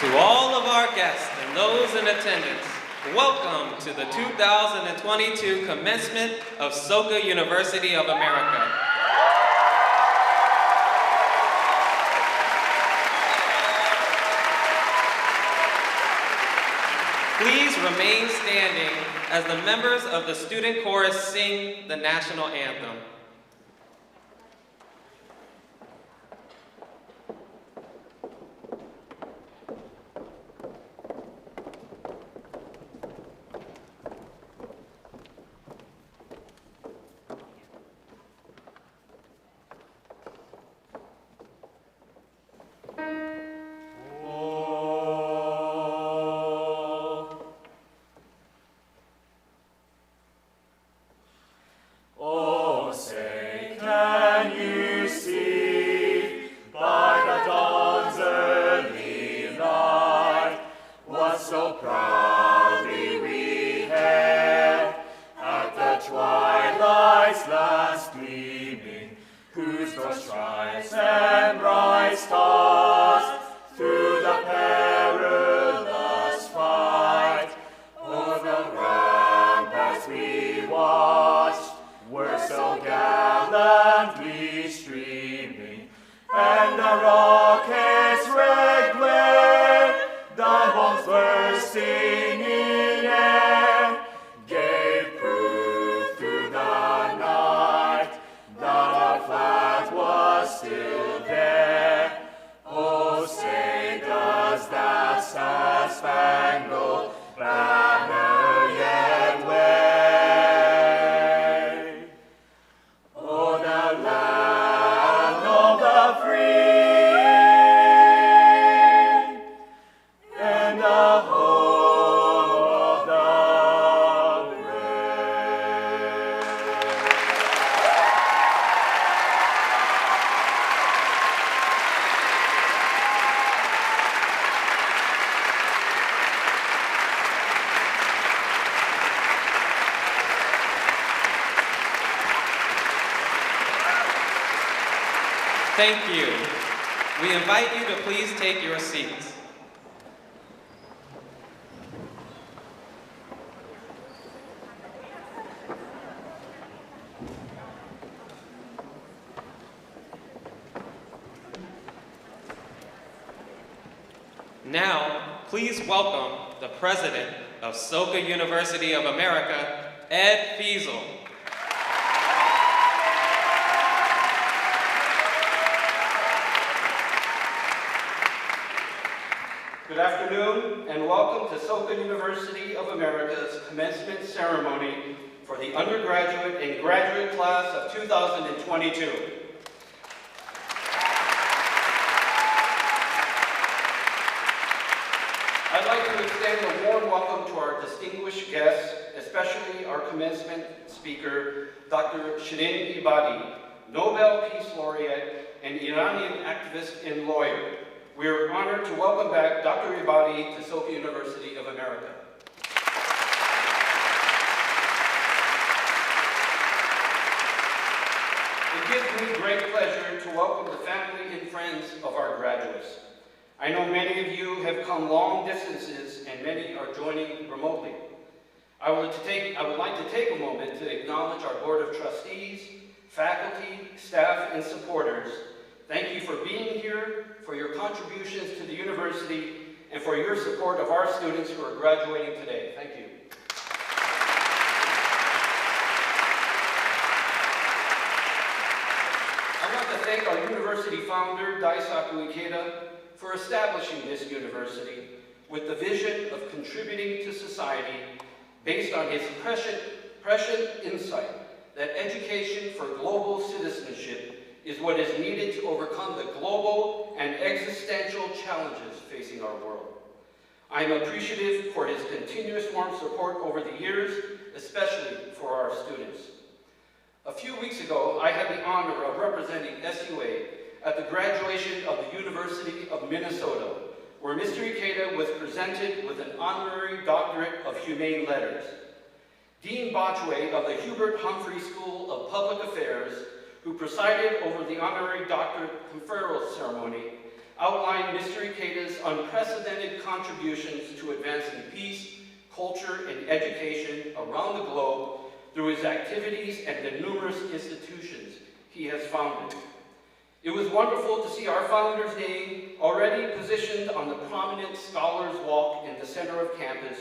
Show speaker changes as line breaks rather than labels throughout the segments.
To all of our guests and those in attendance, welcome to the 2022 commencement of Soka University of America. Please remain standing as the members of the student chorus sing the national anthem. Thank you. We invite you to please take your seats. Now, please welcome the President of Soka University of America, Ed Feasel.
Good afternoon, and welcome to Soka University of America's Commencement Ceremony for the undergraduate and graduate class of 2022. I'd like to extend a warm welcome to our distinguished guests, especially our commencement speaker, Dr. Shirin Ebadi, Nobel Peace Laureate and Iranian activist and lawyer. We are honored to welcome back Dr. Ebadi to Soka University of America. It gives me great pleasure to welcome the family and friends of our graduates. I know many of you have come long distances and many are joining remotely. I would like to take a moment to acknowledge our Board of Trustees, faculty, staff, and supporters. Thank you for being here, for your contributions to the university, and for your support of our students who are graduating today. Thank you. I want to thank our university founder, Daisaku Ikeda, for establishing this university with the vision of contributing to society based on his prescient insight that education for global citizenship is what is needed to overcome the global and existential challenges facing our world. I am appreciative for his continuous warm support over the years, especially for our students. A few weeks ago, I had the honor of representing SUA at the graduation of the University of Minnesota, where Mr. Ikeda was presented with an honorary doctorate of humane letters. Dean Botchway of the Hubert Humphrey School of Public Affairs, who presided over the honorary doctorate conferral ceremony, outlined Mr. Ikeda's unprecedented contributions to advancing peace, culture, and education around the globe through his activities and the numerous institutions he has founded. It was wonderful to see our founder's name already positioned on the prominent Scholars Walk in the center of campus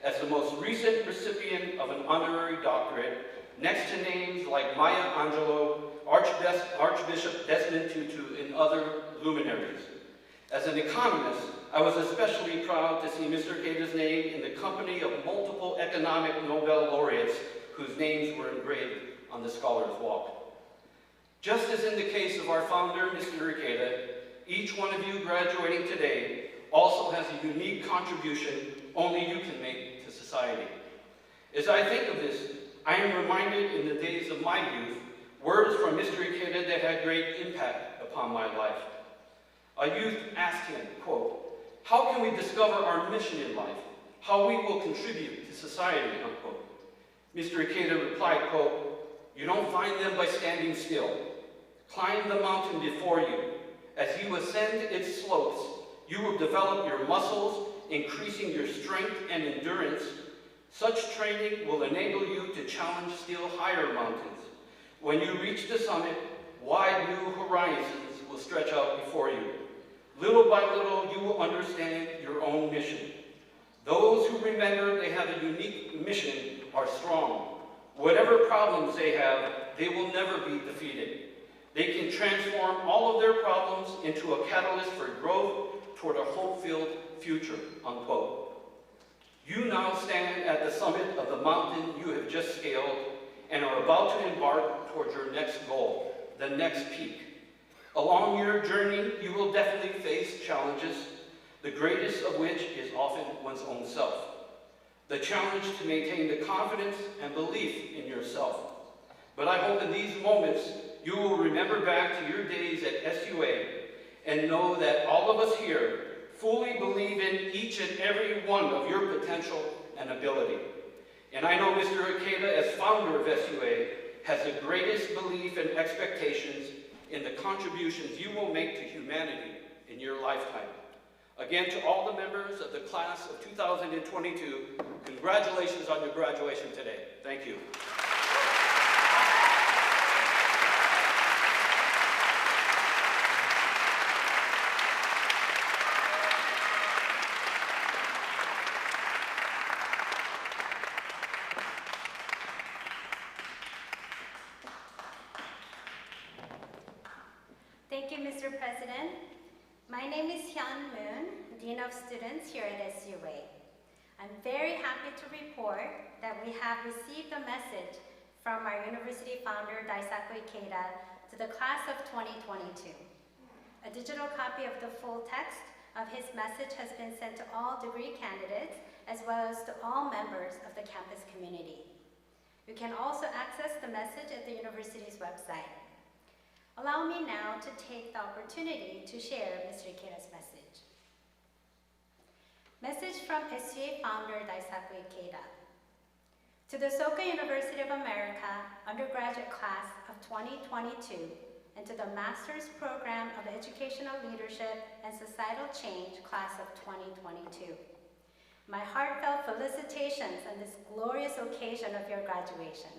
as the most recent recipient of an honorary doctorate, next to names like Maya Angelou, Archbishop Desmond Tutu, and other luminaries. As an economist, I was especially proud to see Mr. Ikeda's name in the company of multiple economic Nobel laureates whose names were engraved on the Scholars Walk. Just as in the case of our founder, Mr. Ikeda, each one of you graduating today also has a unique contribution only you can make to society. As I think of this, I am reminded in the days of my youth, words from Mr. Ikeda that had great impact upon my life. A youth asked him, quote, "How can we discover our mission in life? How we will contribute to society," unquote. Mr. Ikeda replied, quote, "You don't find them by standing still. Climb the mountain before you. As you ascend its slopes, you will develop your muscles, increasing your strength and endurance. Such training will enable you to challenge still higher mountains. When you reach the summit, wide new horizons will stretch out before you. Little by little, you will understand your own mission. Those who remember they have a unique mission are strong. Whatever problems they have, they will never be defeated. They can transform all of their problems into a catalyst for growth toward a hope-filled future," unquote. You now stand at the summit of the mountain you have just scaled and are about to embark towards your next goal, the next peak. Along your journey, you will definitely face challenges, the greatest of which is often one's own self. The challenge to maintain the confidence and belief in yourself. But I hope in these moments, you will remember back to your days at SUA and know that all of us here fully believe in each and every one of your potential and ability. And I know Mr. Ikeda, as founder of SUA, has the greatest belief and expectations in the contributions you will make to humanity in your lifetime. Again, to all the members of the class of 2022, congratulations on your graduation today. Thank you.
Thank you, Mr. President. My name is Hyun Moon, Dean of Students here at SUA. I'm very happy to report that we have received a message from our university founder, Daisaku Ikeda, to the class of 2022. A digital copy of the full text of his message has been sent to all degree candidates, as well as to all members of the campus community. You can also access the message at the university's website. Allow me now to take the opportunity to share Mr. Ikeda's message. Message from SUA founder Daisaku Ikeda. To the Soka University of America undergraduate class of 2022 and to the Master's Program of Educational Leadership and Societal Change class of 2022. My heartfelt felicitations on this glorious occasion of your graduation.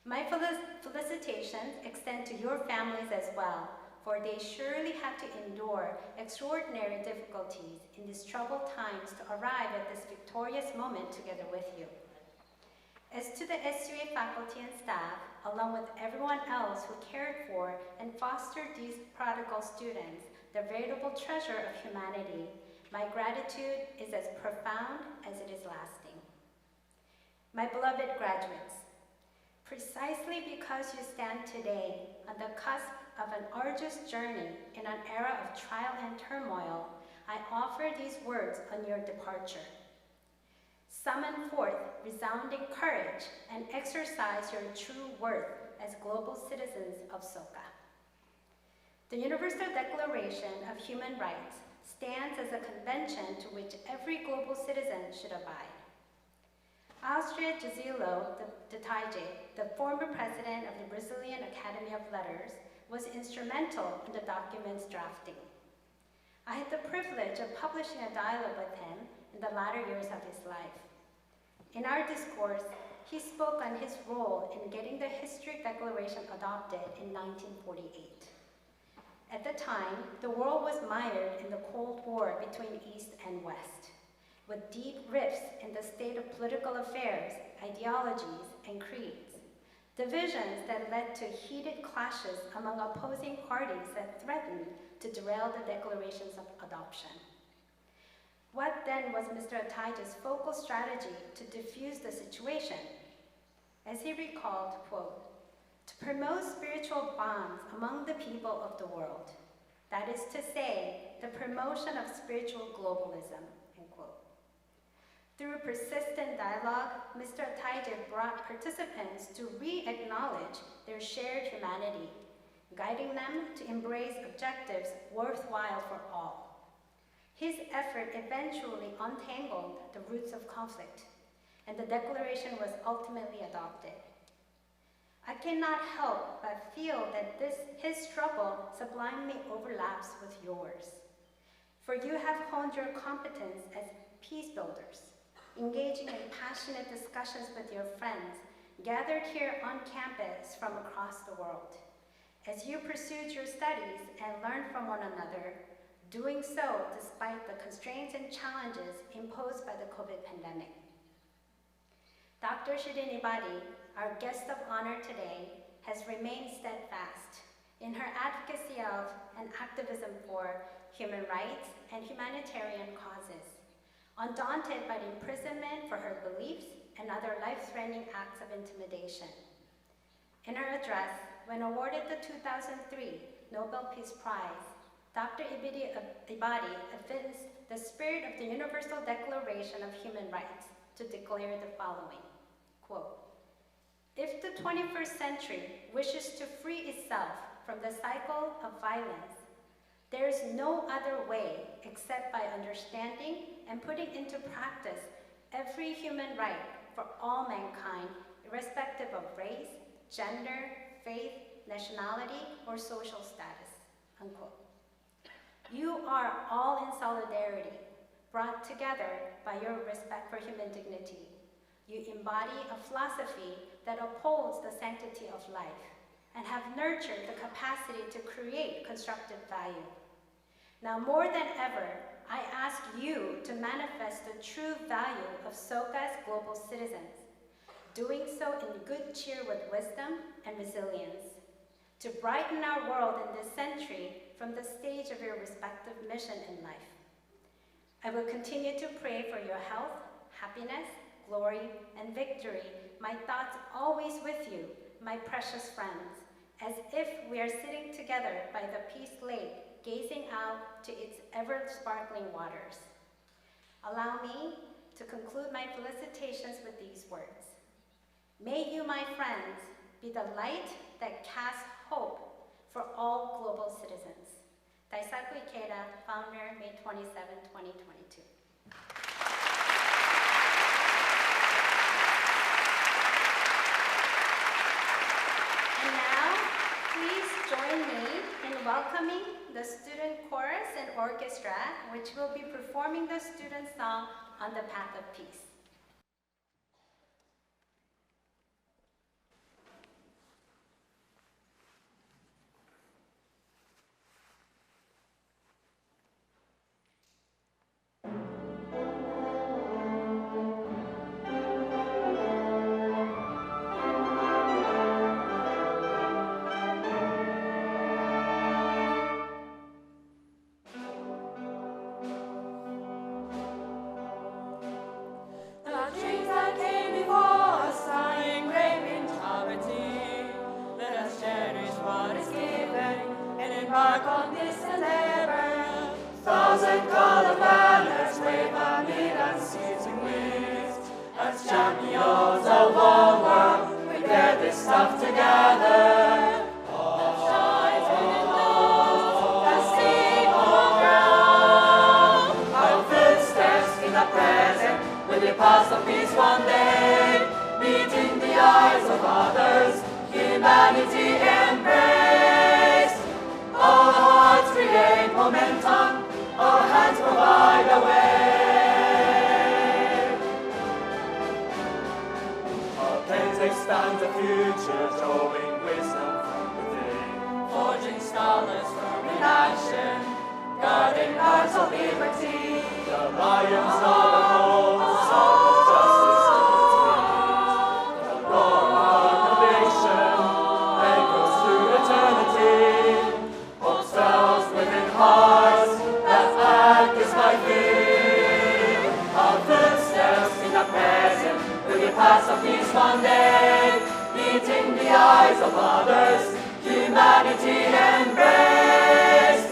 My felicitations extend to your families as well, for they surely had to endure extraordinary difficulties in these troubled times to arrive at this victorious moment together with you. As to the SUA faculty and staff, along with everyone else who cared for and fostered these prodigal students, the veritable treasure of humanity, my gratitude is as profound as it is lasting. My beloved graduates, precisely because you stand today on the cusp of an arduous journey in an era of trial and turmoil, I offer these words on your departure. Summon forth resounding courage and exercise your true worth as global citizens of Soka. The Universal Declaration of Human Rights stands as a convention to which every global citizen should abide. Austria Gisilo de Taige, the former president of the Brazilian Academy of Letters, was instrumental in the document's drafting. publishing a dialogue with him in the latter years of his life. In our discourse, he spoke on his role in getting the Historic Declaration adopted in 1948. At the time, the world was mired in the Cold War between East and West, with deep rifts in the state of political affairs, ideologies, and creeds, divisions that led to heated clashes among opposing parties that threatened to derail the declarations of adoption. What then was Mr. Ataya's focal strategy to diffuse the situation? As he recalled, quote, "To promote spiritual bonds among the people of the world, that is to say, the promotion of spiritual globalism," end quote. Through persistent dialogue, Mr. Ataya brought participants to re-acknowledge their shared humanity, guiding them to embrace objectives worthwhile for all. His effort eventually untangled the roots of conflict, and the declaration was ultimately adopted. I cannot help but feel that his struggle sublimely overlaps with yours, for you have honed your competence as peace builders, engaging in passionate discussions with your friends gathered here on campus from across the world. As you pursued your studies and learned from one another, doing so despite the constraints and challenges imposed by the COVID pandemic. Dr. Shirin Ibadi, our guest of honor today, has remained steadfast in her advocacy of and activism for human rights and humanitarian causes, undaunted by the imprisonment for her beliefs and other life-threatening acts of intimidation. In her address, when awarded the 2003 Nobel Peace Prize, Dr. Ibadi evinced the spirit of the Universal Declaration of Human Rights to declare the following, quote, "If the 21st century wishes to free itself from the cycle of violence, there is no other way except by understanding and putting into practice every human right for all mankind, irrespective of race, gender, faith, nationality, or social status," unquote. You are all in solidarity, brought together by your respect for human dignity. You embody a philosophy that upholds the sanctity of life and have nurtured the capacity to create constructive value. Now more than ever, I ask you to manifest the true value of Soka's global citizens, doing so in good cheer with wisdom and resilience, to brighten our world in this century from the stage of your respective mission in life. I will continue to pray for your health, happiness, glory, and victory, my thoughts always with you, my precious friends, as if we are sitting together by the Peace Lake, gazing out to its ever-sparkling waters. Allow me to conclude my felicitations with these words. May you, my friends, be the light that casts hope for all global citizens. Daisaku Ikeda, founder, May 27, 2022. And now, please join me in welcoming the student chorus and orchestra, which will be performing the student song On the Path of Peace.
Momentum, our hands provide by through. Our footsteps in the present will be paths of peace one day, meeting the eyes of others, humanity embraced.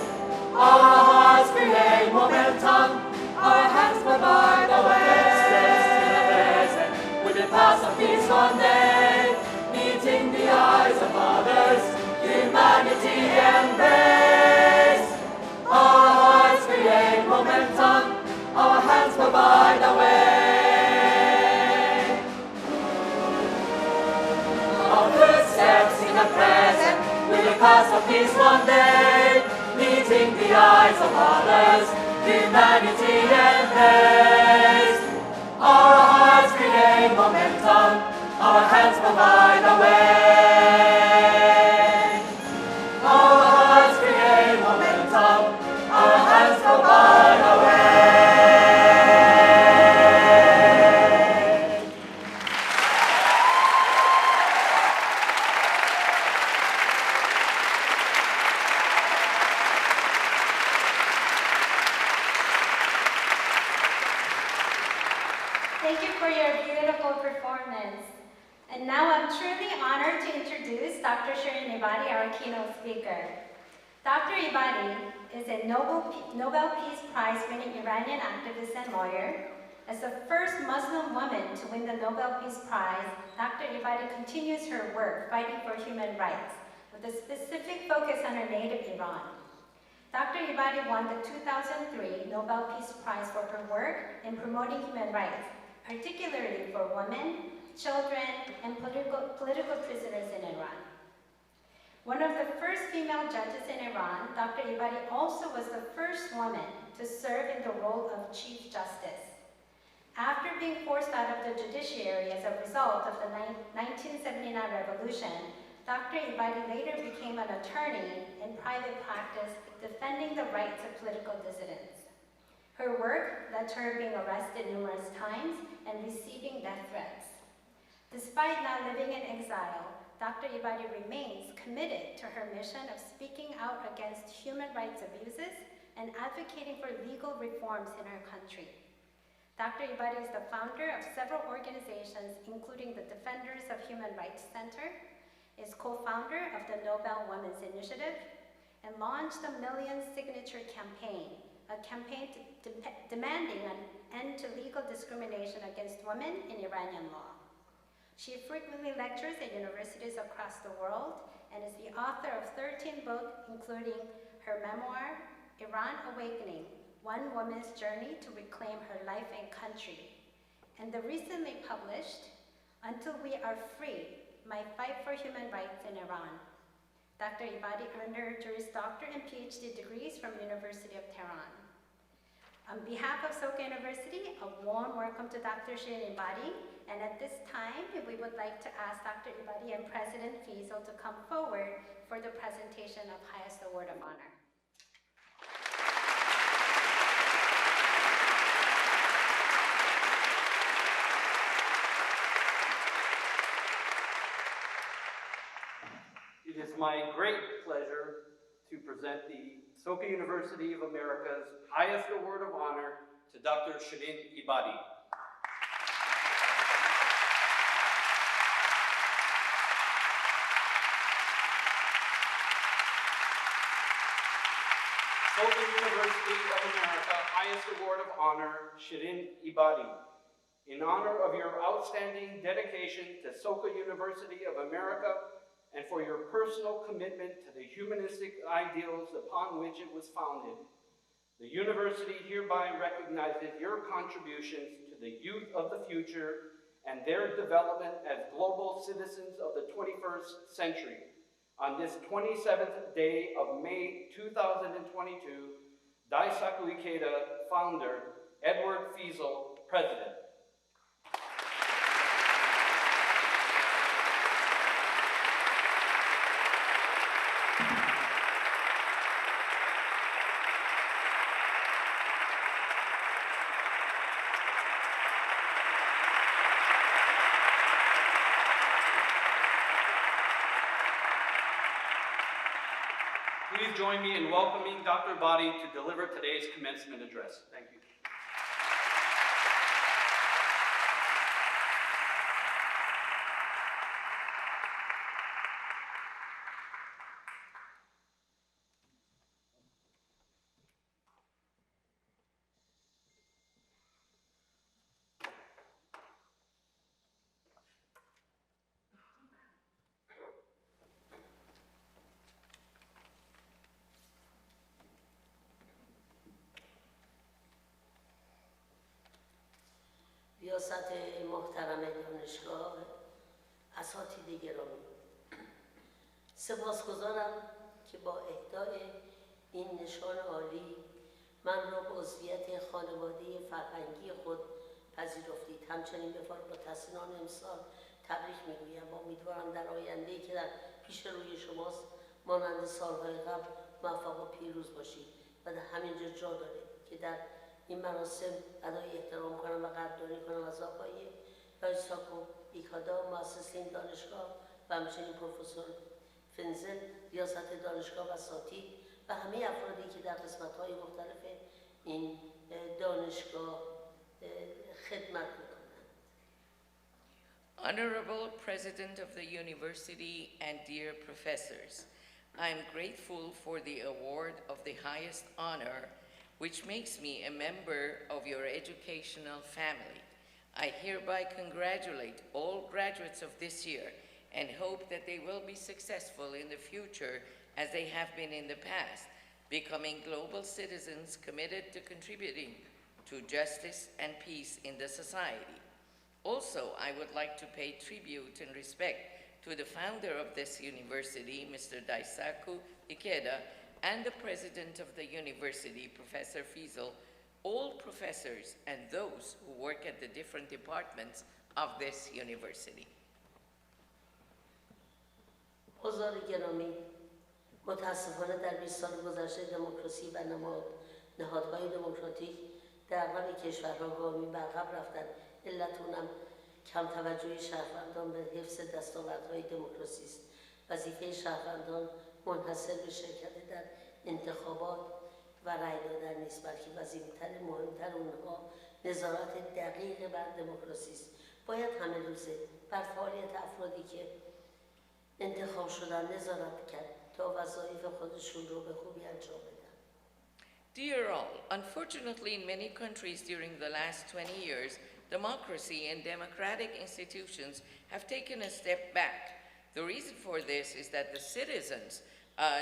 Our hearts create momentum, our hands provide the way. Footsteps in the present will be paths of peace one day, meeting the eyes of others, humanity embraced. Our hearts create momentum, our hands provide the way. Our footsteps in the present will be paths of peace one day, meeting the eyes of others, humanity embraced. Our hearts create momentum, our hands provide the way. Our hearts create momentum, our hands provide the way.
Thank you for your beautiful performance. And now I'm truly honored to introduce Dr. Shirin Ebadi, our keynote speaker. Dr. Ebadi is a Nobel Peace Prize winning Iranian activist and lawyer. As the first Muslim woman to win the Nobel Peace Prize, Dr. Ebadi continues her work fighting for human rights, with a specific focus on her native Iran. Dr. Ebadi won the 2003 Nobel Peace Prize for her work in promoting human rights, particularly for women, children, and political prisoners in Iran. One of the first female judges in Iran, Dr. Ebadi also was the first woman to serve in the role of Chief Justice. After being forced out of the judiciary as a result of the 1979 revolution, Dr. Ebadi later became an attorney in private practice defending the rights of political dissidents. Her work led to her being arrested numerous times and receiving death threats. Despite now living in exile, Dr. Ebadi remains committed to her mission of speaking out against human rights abuses and advocating for legal reforms in her country. Dr. Ebadi is the founder of several organizations, including the Defenders of Human Rights Center, is co-founder of the Nobel Women's Initiative, and launched the Million Signature Campaign, a campaign demanding an end to legal discrimination against women in Iranian law. She frequently lectures at universities across the world and is the author of 13 books, including her memoir, Iran Awakening, One Woman's Journey to Reclaim Her Life and Country, and the recently published Until We Are Free, My Fight for Human Rights in Iran. Dr. Ebadi earned her Juris Doctor and PhD degrees from University of Tehran. On behalf of Soka University, a warm welcome to Dr. Shirin Ebadi, and at this time, we would like to ask Dr. Ebadi and President Fiesel to come forward for the presentation of highest award of honor.
It is my great pleasure to present the Soka University of America's highest award of honor to Dr. Shirin Ebadi. Soka University of America highest award of honor, Shirin Ebadi. In honor of your outstanding dedication to Soka University of America and for your personal commitment to the humanistic ideals upon which it was founded, the university hereby recognizes your contributions to the youth of the future and their development as global citizens of the 21st century. On this 27th day of May 2022, Daisaku Ikeda, founder, Edward Fiesel, president. Please join me in welcoming Dr. Badi to deliver today's commencement address. Thank you.
ریاست محترم دانشگاه، اساتید گرامی، سپاسگزارم که با اهدای این نشان عالی من را به عضویت خانواده فرهنگی خود پذیرفتید. همچنین با تحصیلان امسال تبریک میگویم و امیدوارم در آینده‌ای که در پیش روی شماست مانند سالهای قبل موفق و پیروز باشید و در همینجا جا داره که در این مراسم ادای احترام کنم و قدردانی کنم از آقای ساکو ایکادا، مؤسس این دانشگاه و همچنین پروفسور فنزل، ریاست دانشگاه و اساتید و همه افرادی که در قسمت‌های مختلف این دانشگاه خدمت می‌کنند.
Honorable President of the University and dear professors, I am grateful for the award of the highest honor which makes me a member of your educational family. I hereby congratulate all graduates of this year and hope that they will be successful in the future as they have been in the past, becoming global citizens committed to contributing to justice and peace in the society. Also, I would like to pay tribute and respect to the founder of this university, Mr. Daisaku Ikeda, and the president of the university, Professor Fiesel, all professors and those who work at the different departments of this university.
حضار گرامی، متاسفانه در 20 سال گذشته دموکراسی و نهادهای دموکراتیک در اغلب کشورها گامی به عقب رفتن. علت اونم کم توجهی شهروندان به حفظ دستاوردهای دموکراسی است. وظیفه شهروندان منحصر به شرکت در انتخابات و رأی دادن نیست، بلکه وظیفه‌تر مهمتر اونها نظارت دقیق بر دموکراسی است. باید همه روزه بر فعالیت افرادی که انتخاب شدن نظارت کرد تا وظایف خودشون رو به خوبی انجام بدن.
Dear all, unfortunately in many countries during the last 20 years, democracy and democratic institutions have taken a step back. The reason for this is that the citizens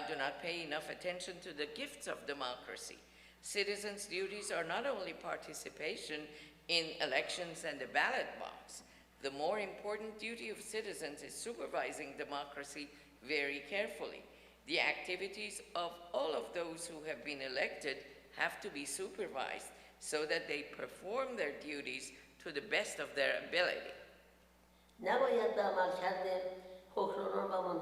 do not pay enough attention to the gifts of democracy. Citizens' duties are not only participation in elections and the ballot box. The more important duty of citizens is supervising democracy very carefully. The activities of all of those who have been elected have to be supervised so that they perform their duties to the best of their ability.
نباید به عملکرد حکمرانان و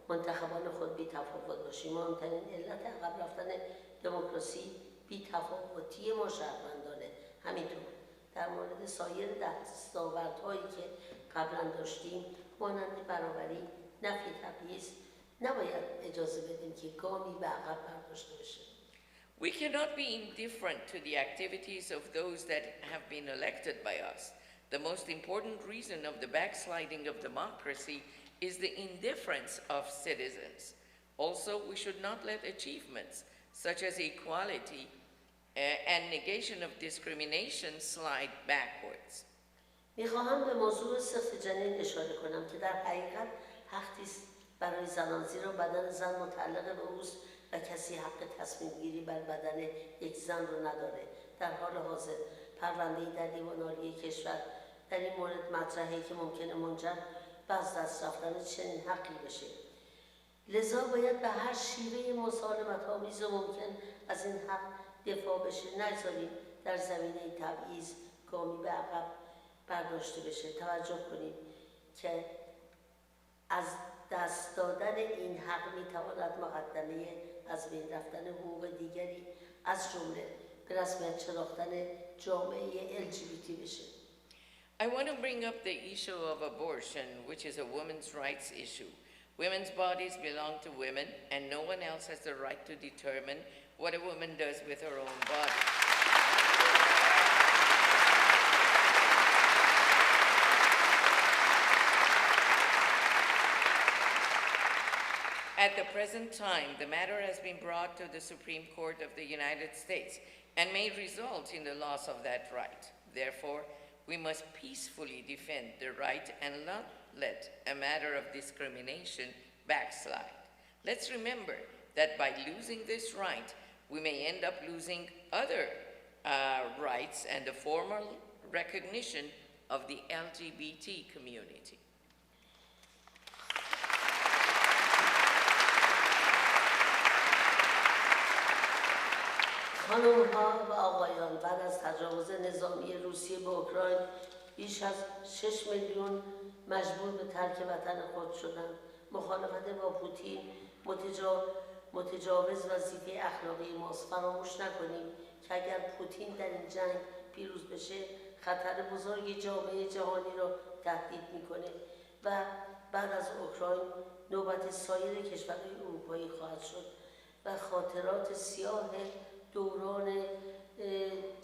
منتخبان خود بی تفاوت باشیم. مهمترین علت عقب رفتن دموکراسی بی تفاوتی ما شهروندانه. همینطور در مورد سایر دستاوردهایی که قبلا داشتیم مانند برابری، نفی تبعیض، نباید اجازه بدیم که گامی به عقب برداشته بشه.
We cannot be indifferent to the activities of those that have been elected by us. The most important reason of the backsliding of democracy is the indifference of citizens. Also, we should not let achievements such as equality and negation of discrimination slide backwards.
میخواهم به موضوع سخت جنین اشاره کنم که در حقیقت حقی است برای زنان، زیرا بدن زن متعلق به اوست و کسی حق تصمیم گیری بر بدن یک زن رو نداره. در حال حاضر پرونده‌ای در دیوان عالی کشور در این مورد مطرحه که ممکنه منجر به از دست رفتن چنین حقی بشه. لذا باید به هر شیوه مسالمت‌آمیز ممکن از این حق دفاع بشه. نگذاریم در زمینه تبعیض گامی به عقب برداشته بشه. توجه کنید که از دست دادن این حق میتواند مقدمه از بین رفتن حقوق دیگری از جمله به رسمیت شناختن جامعه LGBT بشه.
I want to bring up the issue of abortion, which is a women's rights issue. Women's bodies belong to women, and no one else has the right to determine what a woman does with her own body. At the present time, the matter has been brought to the Supreme Court of the United States and may result in the loss of that right. Therefore, we must peacefully defend the right and not let a matter of discrimination backslide. Let's remember that by losing this right, we may end up losing other rights and the formal recognition of the LGBT community.
خانم‌ها و آقایان، بعد از تجاوز نظامی روسیه به اوکراین بیش از 6 میلیون مجبور به ترک وطن خود شدند. مخالفت با پوتین متجاوز وظیفه اخلاقی ماست. فراموش نکنیم که اگر پوتین در این جنگ پیروز بشه خطر بزرگی جامعه جهانی را تهدید میکنه و بعد از اوکراین نوبت سایر کشورهای اروپایی خواهد شد و خاطرات سیاه دوران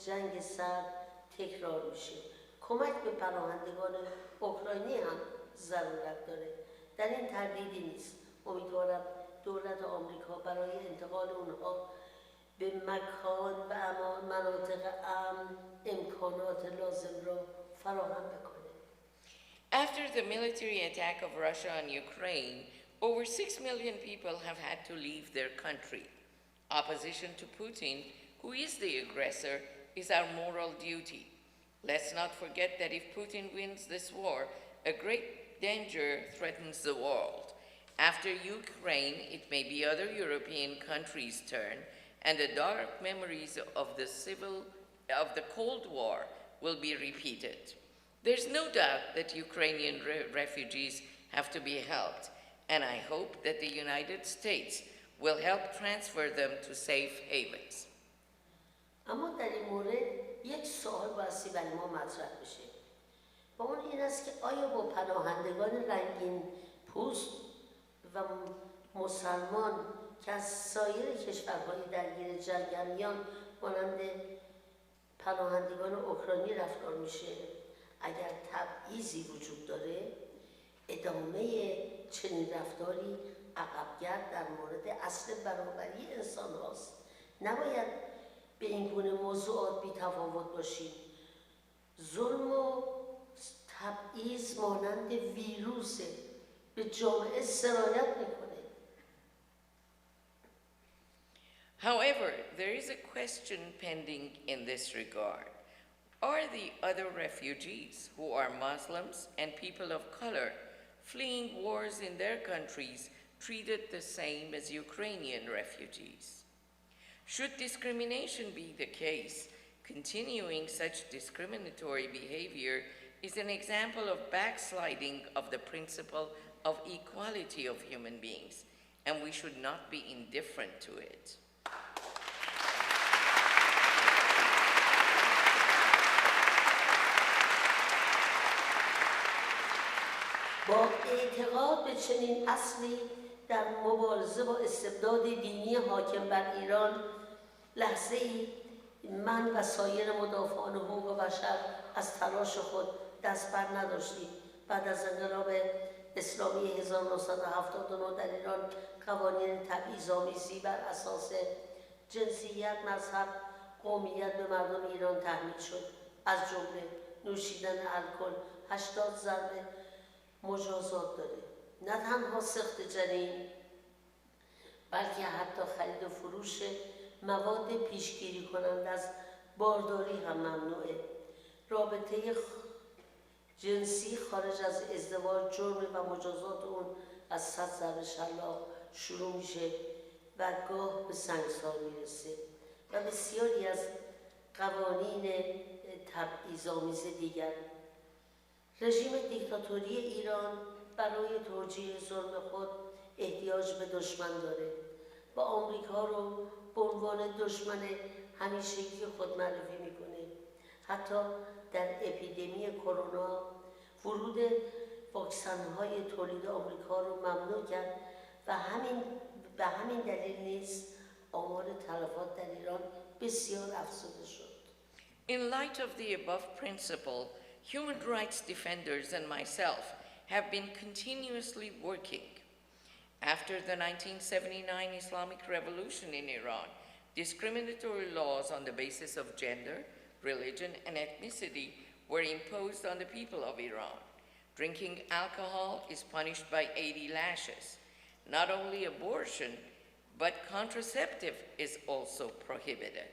جنگ سرد تکرار میشه. کمک به پناهندگان اوکراینی هم ضرورت داره. در این تردیدی نیست. امیدوارم دولت آمریکا برای انتقال اونها به مکان و مناطق امن امکانات لازم را فراهم بکنه.
After the military attack of Russia on Ukraine, over 6 million people have had to leave their country. Opposition to Putin, who is the aggressor, is our moral duty. Let's not forget that if Putin wins this war, a great danger threatens the world. After Ukraine, it may be other European countries' turn, and the dark memories of the Cold War will be repeated. There's no doubt that Ukrainian refugees have to be helped, and I hope that the United States will help transfer them to safe havens.
اما در این مورد یک سوال بایستی برای ما مطرح بشه و اون این است که آیا با پناهندگان رنگین پوست و مسلمان که از سایر کشورهای درگیر جنگیان مانند پناهندگان اوکراینی رفتار میشه؟ اگر تبعیضی وجود داره ادامه چنین رفتاری عقبگرد در مورد اصل برابری انسان هاست. نباید به این گونه موضوعات بی تفاوت باشیم. ظلم و تبعیض مانند ویروسه، به جامعه سرایت میکنه.
However, there is a question pending in this regard. Are the other refugees who are Muslims and people of color fleeing wars in their countries treated the same as Ukrainian refugees? Should discrimination be the case, continuing such discriminatory behavior is an example of backsliding of the principle of equality of human beings, and we should not be indifferent to it.
با اعتقاد به چنین اصلی در مبارزه با استبداد دینی حاکم بر ایران لحظه‌ای من و سایر مدافعان حقوق بشر از تلاش خود دست بر نداشتیم. بعد از انقلاب اسلامی 1979 در ایران قوانین تبعیض‌آمیزی بر اساس جنسیت، مذهب، قومیت به مردم ایران تحمیل شد. از جمله نوشیدن الکل 80 ضربه مجازات داره. نه تنها سخت جنین بلکه حتی خرید و فروش مواد پیشگیری کنند از بارداری هم ممنوعه. رابطه جنسی خارج از ازدواج جرمه و مجازات اون از 100 ضرب شلاق شروع میشه و گاه به سنگسار میرسه و بسیاری از قوانین تبعیض‌آمیز دیگر. رژیم دیکتاتوری ایران برای توجیه ظلم خود احتیاج به دشمن داره و آمریکا رو به عنوان دشمن همیشگی خود معرفی میکنه. حتی در اپیدمی کرونا ورود واکسن‌های تولید آمریکا رو ممنوع کرد و به همین دلیل نیز آمار تلفات در ایران بسیار افزوده شد.
In light of the above principle, human rights defenders and myself have been continuously working. After the 1979 Islamic Revolution in Iran, discriminatory laws on the basis of gender, religion, and ethnicity were imposed on the people of Iran. Drinking alcohol is punished by 80 lashes. Not only abortion, but contraceptive is also prohibited.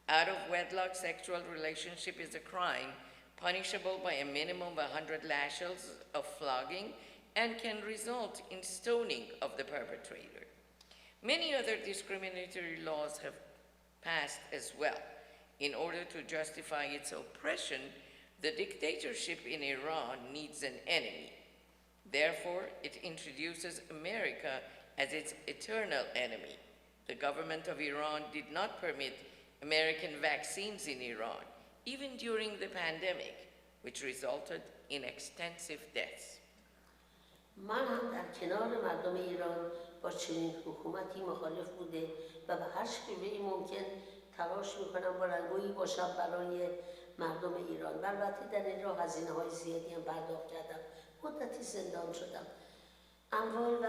Out-of-wedlock sexual relationship is a crime punishable by a minimum of 100 lashes of flogging and can result in stoning of the perpetrator. Many other discriminatory laws have passed as well. In order to justify its oppression, the dictatorship in Iran needs an enemy. Therefore, it introduces America as its eternal enemy. The government of Iran did not permit American vaccines in Iran, even during the pandemic, which resulted in extensive deaths.
من هم در کنار مردم ایران با چنین حکومتی مخالف بوده و به هر شیوه‌ای ممکن تلاش میکنم با رنگویی باشم برای مردم ایران. و البته در این راه هزینه‌های زیادی هم پرداخت کردم. مدتی زندان شدم. اموال و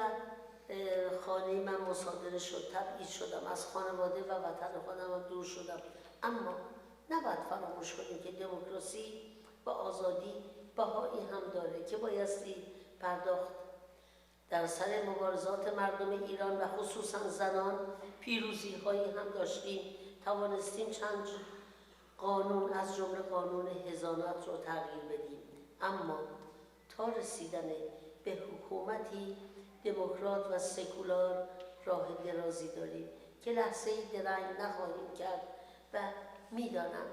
خانه من مصادره شد، تبعید شدم، از خانواده و وطن خودم هم دور شدم. اما نباید فراموش کنیم که دموکراسی و آزادی بهایی هم داره که بایستی پرداخت. در سر مبارزات مردم ایران و خصوصا زنان پیروزی هایی هم داشتیم. توانستیم چند قانون از جمله قانون حضانت رو تغییر بدیم. اما تا رسیدن به حکومتی دموکرات و سکولار راه درازی داریم که لحظه‌ای درنگ نخواهیم کرد و میدانم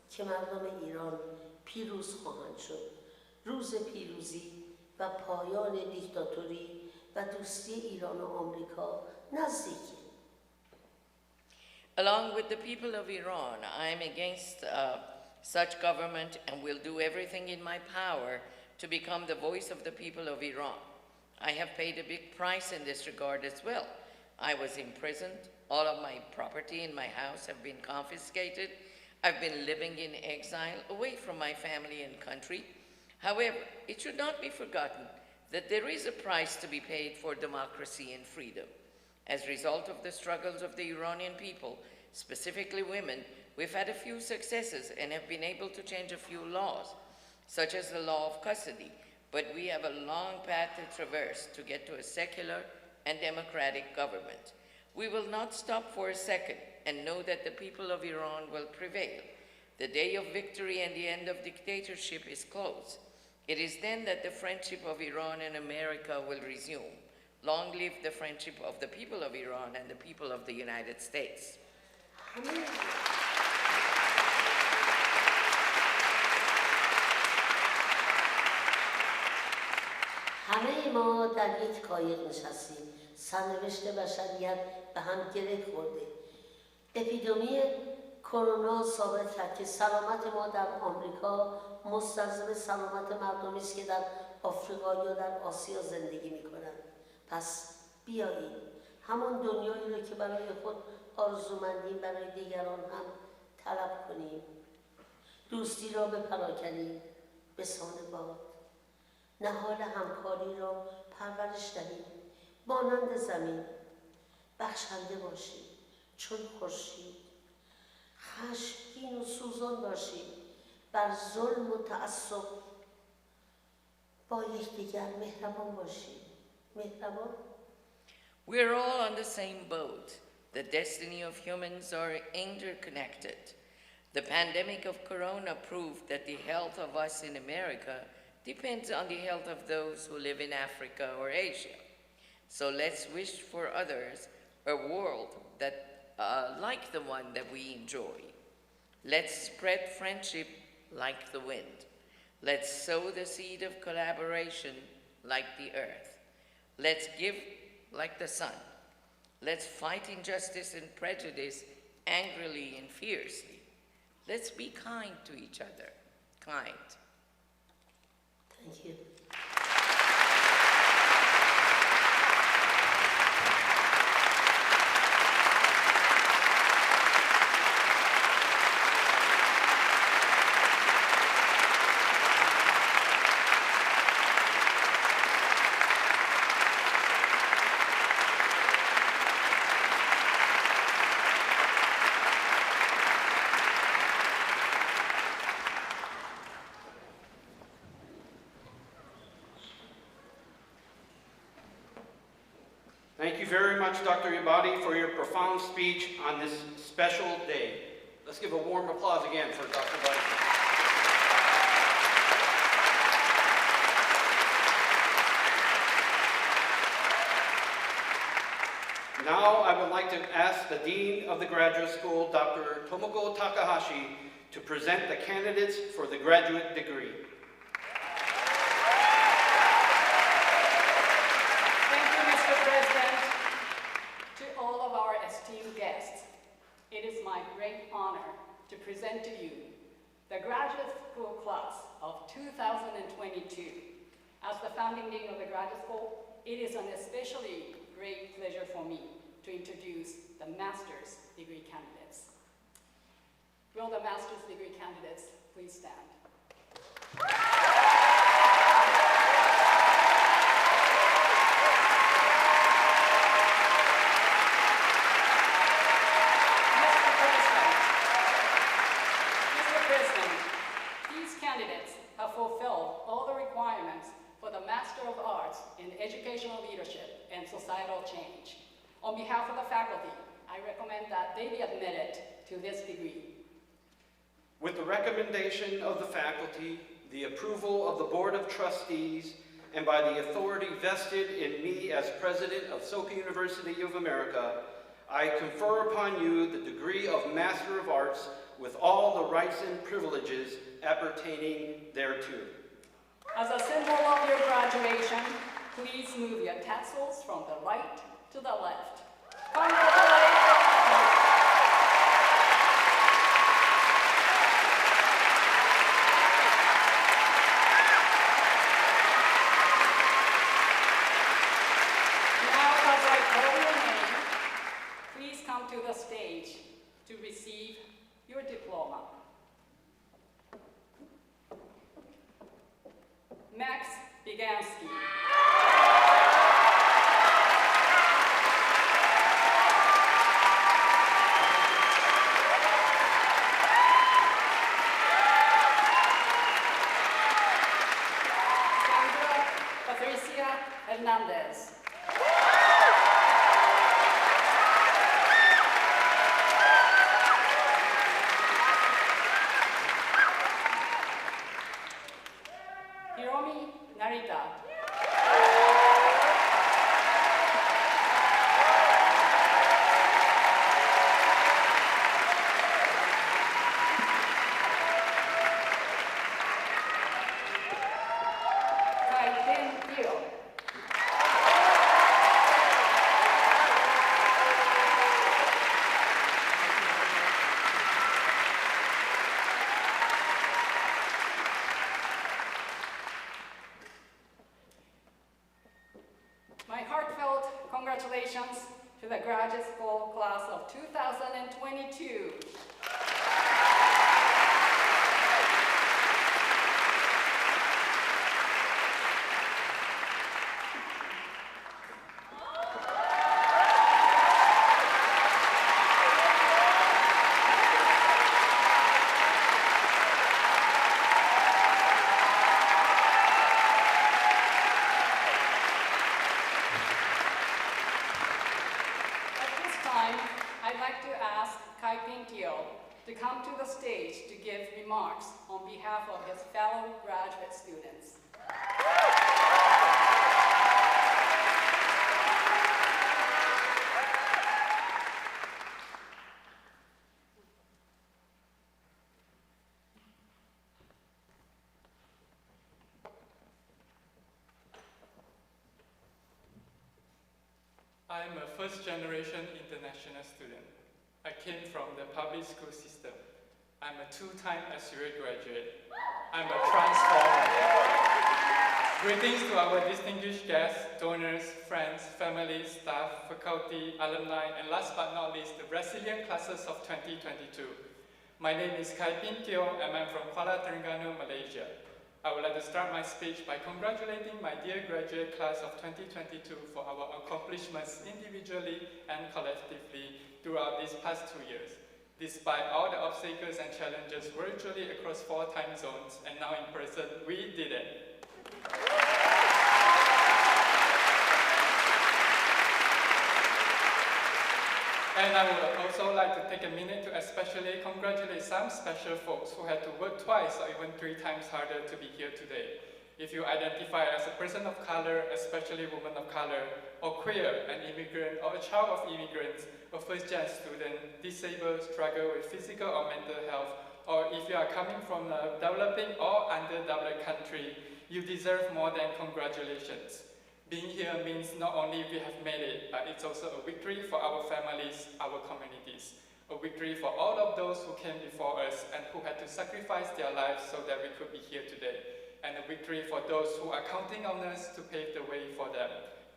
که مردم ایران پیروز خواهند شد. روز پیروزی و پایان دیکتاتوری و دوستی ایران و آمریکا نزدیکه.
Along with the people of Iran, I am against such government and will do everything in my power to become the voice of the people of Iran. I have paid a big price in this regard as well. I was imprisoned. All of my property in my house have been confiscated. I've been living in exile away from my family and country. However, it should not be forgotten that there is a price to be paid for democracy and freedom. As a result of the struggles of the Iranian people, specifically women, we've had a few successes and have been able to change a few laws, such as the law of custody, but we have a long path to traverse to get to a secular and democratic government. We will not stop for a second and know that the people of Iran will prevail. The day of victory and the end of dictatorship is close. It is then that the friendship of Iran and America will resume. Long live the friendship of the people of Iran and the people of the United States.
همه ما در یک قایق نشستیم. سرنوشت بشریت به هم گره خورده. اپیدمی کرونا ثابت کرد که سلامت ما در آمریکا مستلزم سلامت مردمی است که در آفریقا یا در آسیا زندگی می‌کنند. پس بیایید همان دنیایی را که برای خود آرزومندیم برای دیگران هم طلب کنیم. دوستی را بپراکنیم به سان باد. نهال همکاری را پرورش دهیم. مانند زمین بخشنده باشیم چون خورشید. خشمگین و سوزان باشیم بر ظلم و تعصب. با یکدیگر مهربان باشیم. مهربان.
We're all on the same boat. The destiny of humans are interconnected. The pandemic of corona proved that the health of us in America depends on the health of those who live in Africa or Asia. So let's wish for others a world that like the one that we enjoy. Let's spread friendship like the wind. Let's sow the seed of collaboration like the earth. Let's give like the sun. Let's fight injustice and prejudice angrily and fiercely. Let's be kind to each other. Kind.
Thank you.
Thank you very much, Dr. Yabadi, for your profound speech on this special day. Let's give a warm applause again for Dr. Yabadi. Now I would like to ask the Dean of the Graduate School, Dr. Tomoko Takahashi, to present the candidates for the graduate degree.
Thank you, Mr. President. To all of our esteemed guests, it is my great honor to present to you the graduate school class of 2022. As the founding dean of the graduate school, it is an especially great pleasure for me to introduce the master's degree candidates. Will the master's degree candidates please stand? Mr. President, these candidates have fulfilled all the requirements for the Master of Arts in Educational Leadership and Societal Change. On behalf of the faculty, I recommend that they be admitted to this degree.
With the recommendation of the faculty, the approval of the Board of Trustees, and by the authority vested in me as President of Soka University of America, I confer upon you the degree of Master of Arts with all the rights and privileges appertaining thereto.
As a symbol of your graduation, please move your tassels from the right to the left. Congratulations! Now, as I call your name, please come to the stage to receive your diploma. Max Bigansky. Sandra Patricia Hernandez. Hiromi Narita. Kai-Ken Teo. My heartfelt congratulations to the graduate school class of 2022. At this time, I'd like to ask Kai-Ken Teo to come to the stage to give remarks on behalf of his fellow graduate students.
I'm a first-generation international student. I came from the public school system. I'm a two-time SUA graduate. I'm a transformer. Greetings to our distinguished guests, donors, friends, families, staff, faculty, alumni, and last but not least, the resilient classes of 2022. My name is Kai-Ken Teo, and I'm from Kuala Terengganu, Malaysia. I would like to start my speech by congratulating my dear graduate class of 2022 for our accomplishments individually and collectively throughout these past 2 years. Despite all the obstacles and challenges virtually across 4 time zones and now in person, we did it. And I would also like to take a minute to especially congratulate some special folks who had to work twice or even 3 times harder to be here today. If you identify as a person of color, especially woman of color, or queer, an immigrant, or a child of immigrants, a first-gen student, disabled, struggle with physical or mental health, or if you are coming from a developing or underdeveloped country, you deserve more than congratulations. Being here means not only we have made it, but it's also a victory for our families, our communities. A victory for all of those who came before us and who had to sacrifice their lives so that we could be here today. And a victory for those who are counting on us to pave the way for them.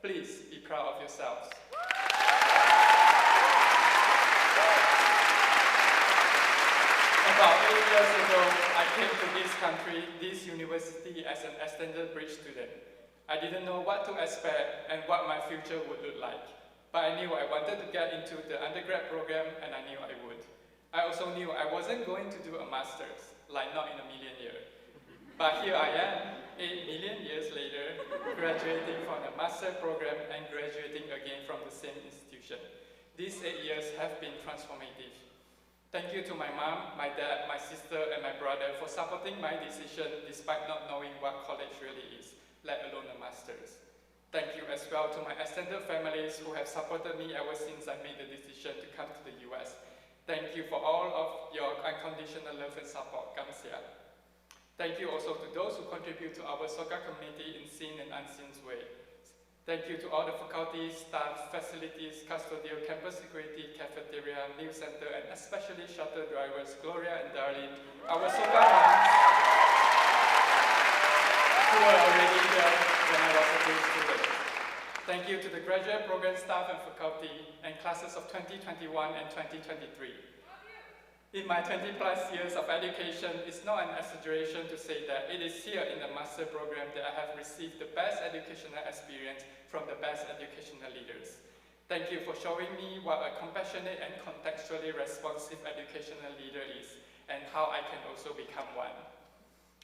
Please be proud of yourselves. About 8 years ago, I came to this country, this university, as an extended bridge student. I didn't know what to expect and what my future would look like. But I knew I wanted to get into the undergrad program, and I knew I would. I also knew I wasn't going to do a master's, like not in a million years. But here I am, 8 million years later, graduating from the master program and graduating again from the same institution. These 8 years have been transformative. Thank you to my mom, my dad, my sister, and my brother for supporting my decision despite not knowing what college really is, let alone a master's. Thank you as well to my extended families who have supported me ever since I made the decision to come to the US. Thank you for all of your unconditional love and support. Kamsia. Thank you also to those who contribute to our Soka community in seen and unseen ways. Thank you to all the faculty, staff, facilities, custodial, campus security, cafeteria, meal center, and especially shuttle drivers, Gloria and Darlene, our Soka moms, who were already here when I was a grade student. Thank you to the graduate program staff and faculty and classes of 2021 and 2023. In my 20+ years of education, it's not an exaggeration to say that it is here in the master program that I have received the best educational experience from the best educational leaders. Thank you for showing me what a compassionate and contextually responsive educational leader is and how I can also become one.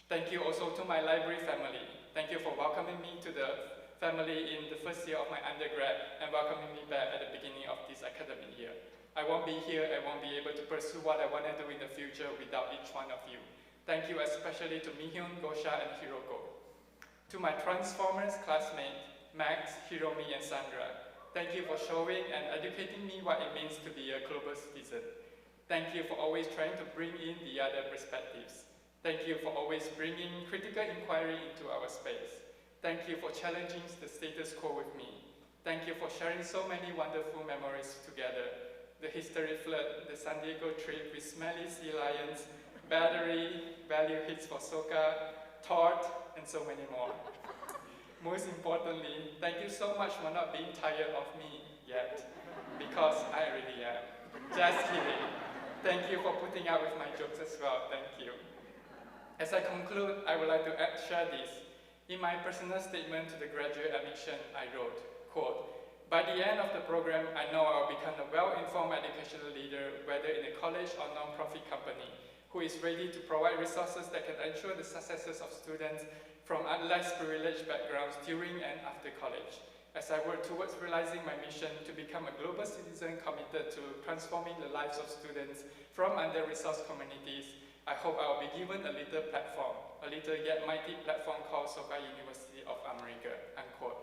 Thank you also to my library family. Thank you for welcoming me to the family in the first year of my undergrad and welcoming me back at the beginning of this academic year. I won't be here, I won't be able to pursue what I want to do in the future without each one of you. Thank you especially to Mihyun, Gosha, and Hiroko. To my Transformers classmates, Max, Hiromi, and Sandra, thank you for showing and educating me what it means to be a global citizen. Thank you for always trying to bring in the other perspectives. Thank you for always bringing critical inquiry into our space. Thank you for challenging the status quo with me. Thank you for sharing so many wonderful memories together. The history flood, the San Diego trip with smelly sea lions, battery, value hits for Soka, tort, and so many more. Most importantly, thank you so much for not being tired of me yet, because I really am. Just kidding. Thank you for putting up with my jokes as well, thank you. As I conclude, I would like to share this. In my personal statement to the graduate admission, I wrote, quote, "By the end of the program, I know I will become a well-informed educational leader, whether in a college or non-profit company, who is ready to provide resources that can ensure the successes of students from less privileged backgrounds during and after college. As I work towards realizing my mission to become a global citizen committed to transforming the lives of students from under-resourced communities, I hope I will be given a little platform, a little yet mighty platform called Soka University of America," unquote.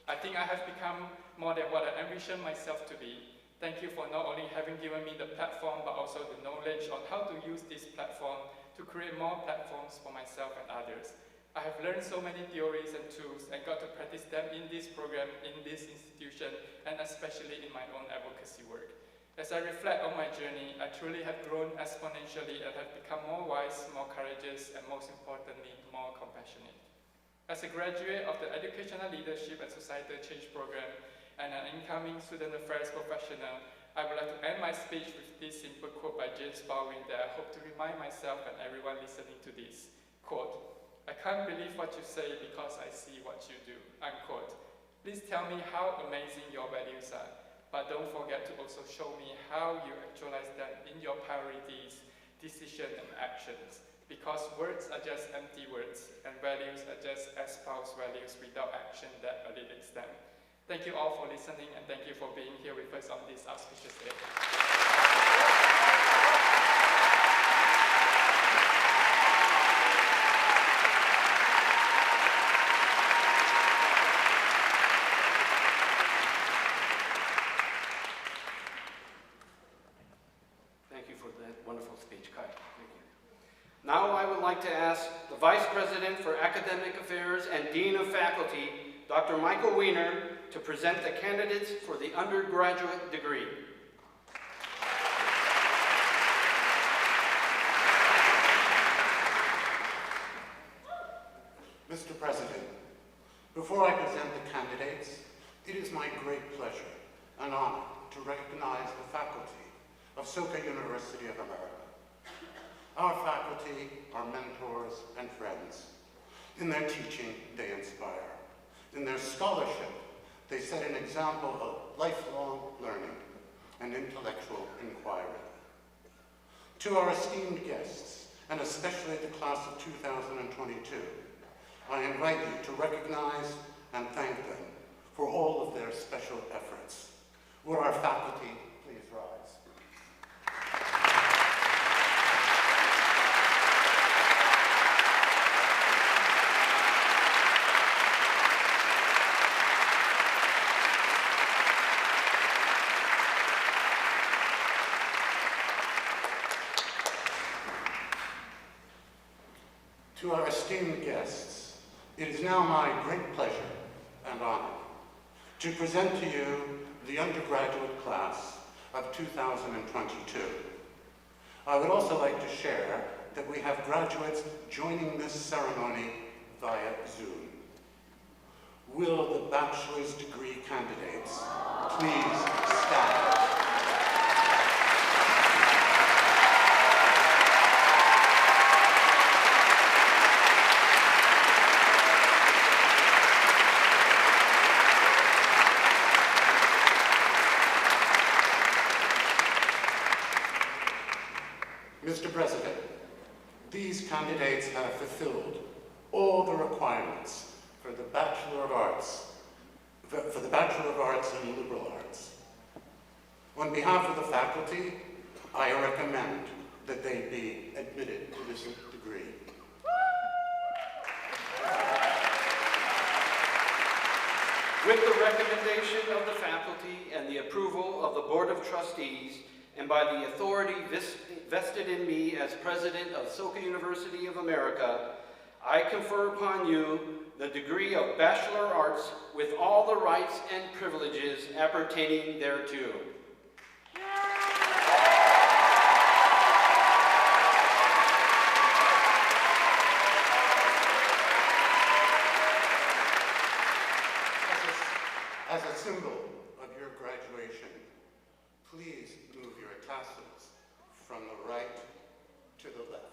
I think I have become more than what I envisioned myself to be. Thank you for not only having given me the platform, but also the knowledge on how to use this platform to create more platforms for myself and others. I have learned so many theories and tools and got to practice them in this program, in this institution, and especially in my own advocacy work. As I reflect on my journey, I truly have grown exponentially and have become more wise, more courageous, and most importantly, more compassionate. As a graduate of the Educational Leadership and Societal Change program and an incoming student affairs professional, I would like to end my speech with this simple quote by James Baldwin that I hope to remind myself and everyone listening to this. Quote, "I can't believe what you say because I see what you do," unquote. Please tell me how amazing your values are, but don't forget to also show me how you actualize them in your priorities, decisions, and actions. Because words are just empty words, and values are just espoused values without action that validates them. Thank you all for listening, and thank you for being here with us on this auspicious day.
Thank you for that wonderful speech, Kai. Thank you. Now I would like to ask the Vice President for Academic Affairs and Dean of Faculty, Dr. Michael Weiner, to present the candidates for the undergraduate degree.
Mr. President, before I present the candidates, it is my great pleasure and honor to recognize the faculty of Soka University of America. Our faculty are mentors and friends. In their teaching, they inspire. In their scholarship, they set an example of lifelong learning and intellectual inquiry. To our esteemed guests, and especially the class of 2022, I invite you to recognize and thank them for all of their special efforts. Would our faculty please rise? To our esteemed guests, it is now my great pleasure and honor to present to you the undergraduate class of 2022. I would also like to share that we have graduates joining this ceremony via Zoom. Will the bachelor's degree candidates please stand? Mr. President, these candidates have fulfilled all the requirements for the Bachelor of Arts, for the Bachelor of Arts and Liberal Arts. On behalf of the faculty, I recommend that they be admitted to this degree.
With the recommendation of the faculty and the approval of the Board of Trustees, and by the authority vested in me as President of Soka University of America, I confer upon you the degree of Bachelor of Arts with all the rights and privileges appertaining thereto.
As a symbol of your graduation, please move your tassels from the right to the left.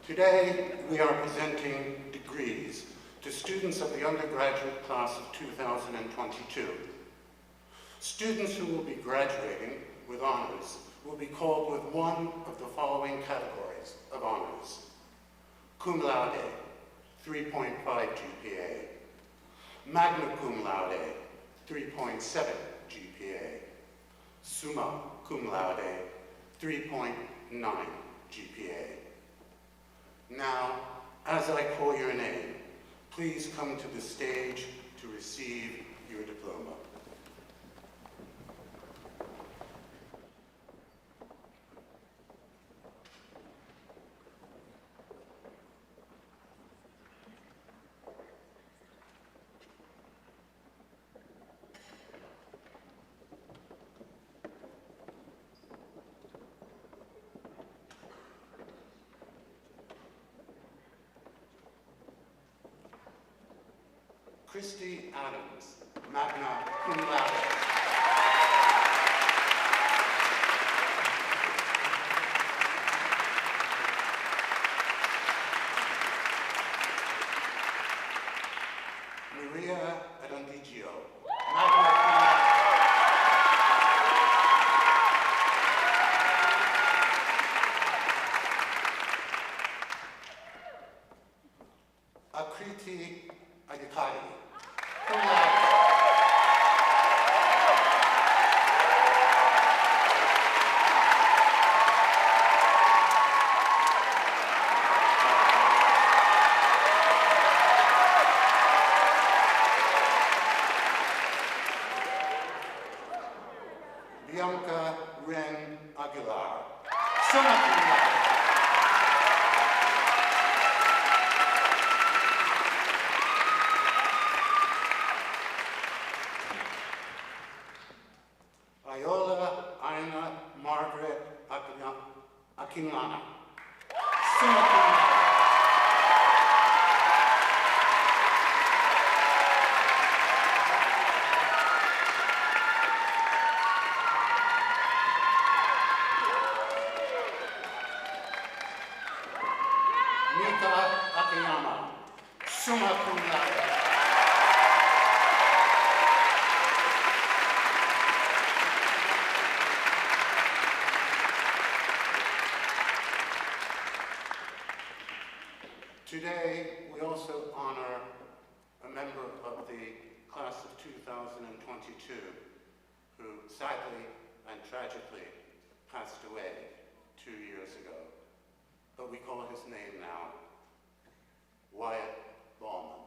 Today, we are presenting degrees to students of the undergraduate class of 2022. Students who will be graduating with honors will be called with one of the following categories of honors: cum laude, 3.5 GPA, magna cum laude, 3.7 GPA, summa cum laude, 3.9 GPA. Now, as I call your name, please come to the stage to receive your diploma. Christy Adams, magna cum laude. Maria Adandigio, Akriti Adhikari, cum laude. Bianca Ren Aguilar, summa cum laude. Iola Aina Margaret Akinlana, summa cum laude. Mita Akiyama, summa cum laude. Today, we also honor a member of the class of 2022 who sadly and tragically passed away 2 years ago. But we call his name now, Wyatt Ballman.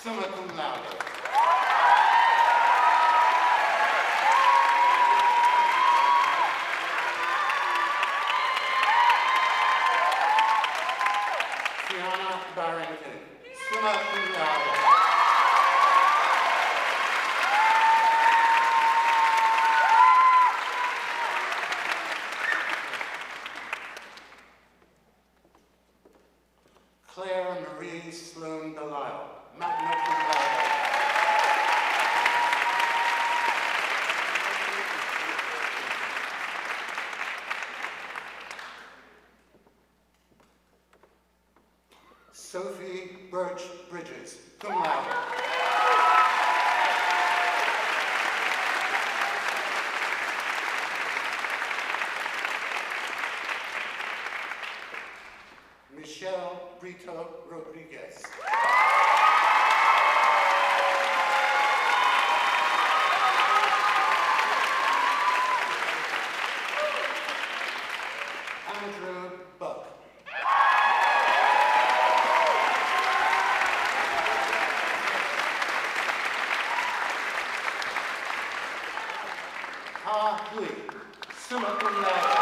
Summa cum laude. Fiona Barrington, summa cum laude. Claire Marie Sloan Delisle, magna cum laude. Sophie Birch Bridges, cum laude. Michelle Brito Rodriguez. Andrew Buck. Ha Hui, summa cum laude.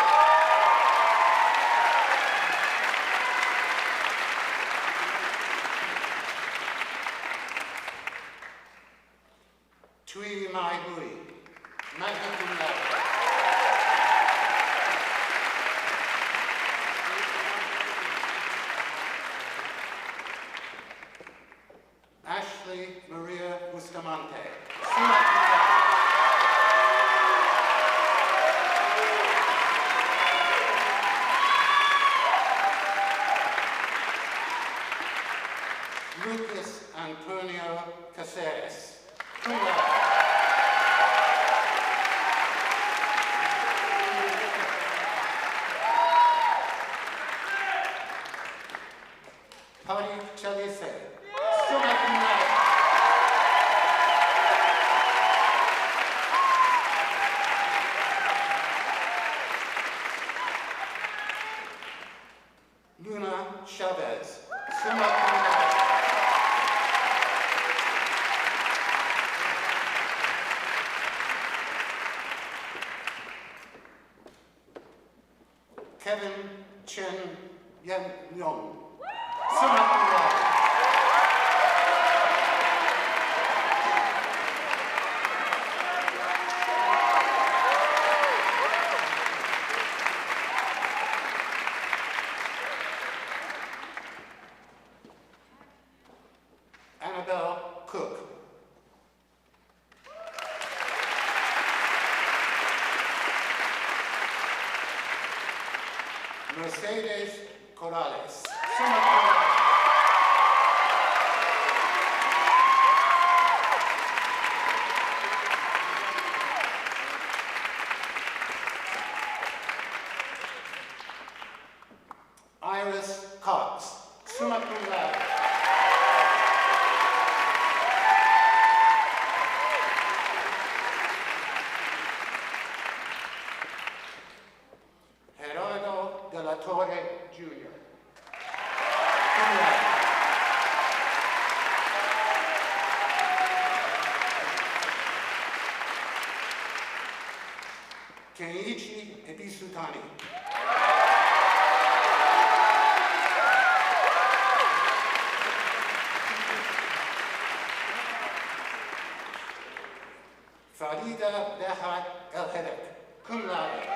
Tui Mai Hui, magna cum laude. Ashley Maria Bustamante, summa cum laude. Lucas Antonio Caceres, cum laude. Hari Chalise, summa cum laude. Luna Chavez, summa cum laude. Kevin Chen Yen Yong, summa cum laude. Sutani. Farida Behat El-Hedek, cum laude.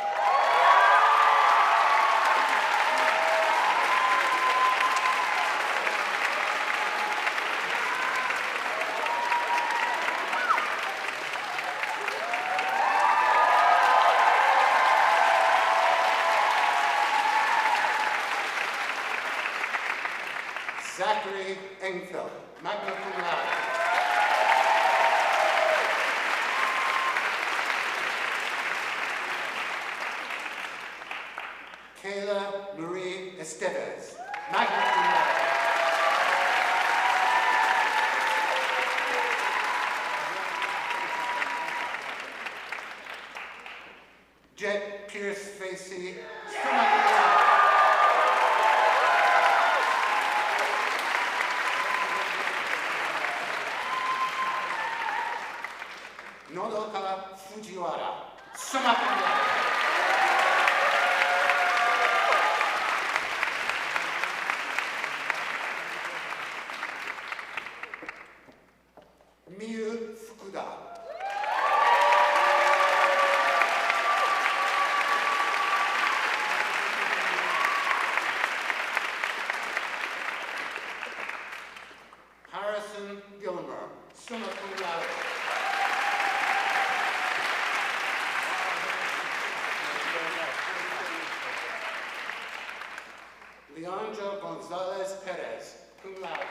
Zachary Engfeld, magna cum laude. Kayla Marie Estevez, magna cum laude. Jet Pierce Facey, summa cum laude. Nodoka Fujiwara, summa cum laude. Miyu Fukuda. Harrison Gilmer, summa cum laude. Leandro Gonzalez Perez, cum laude.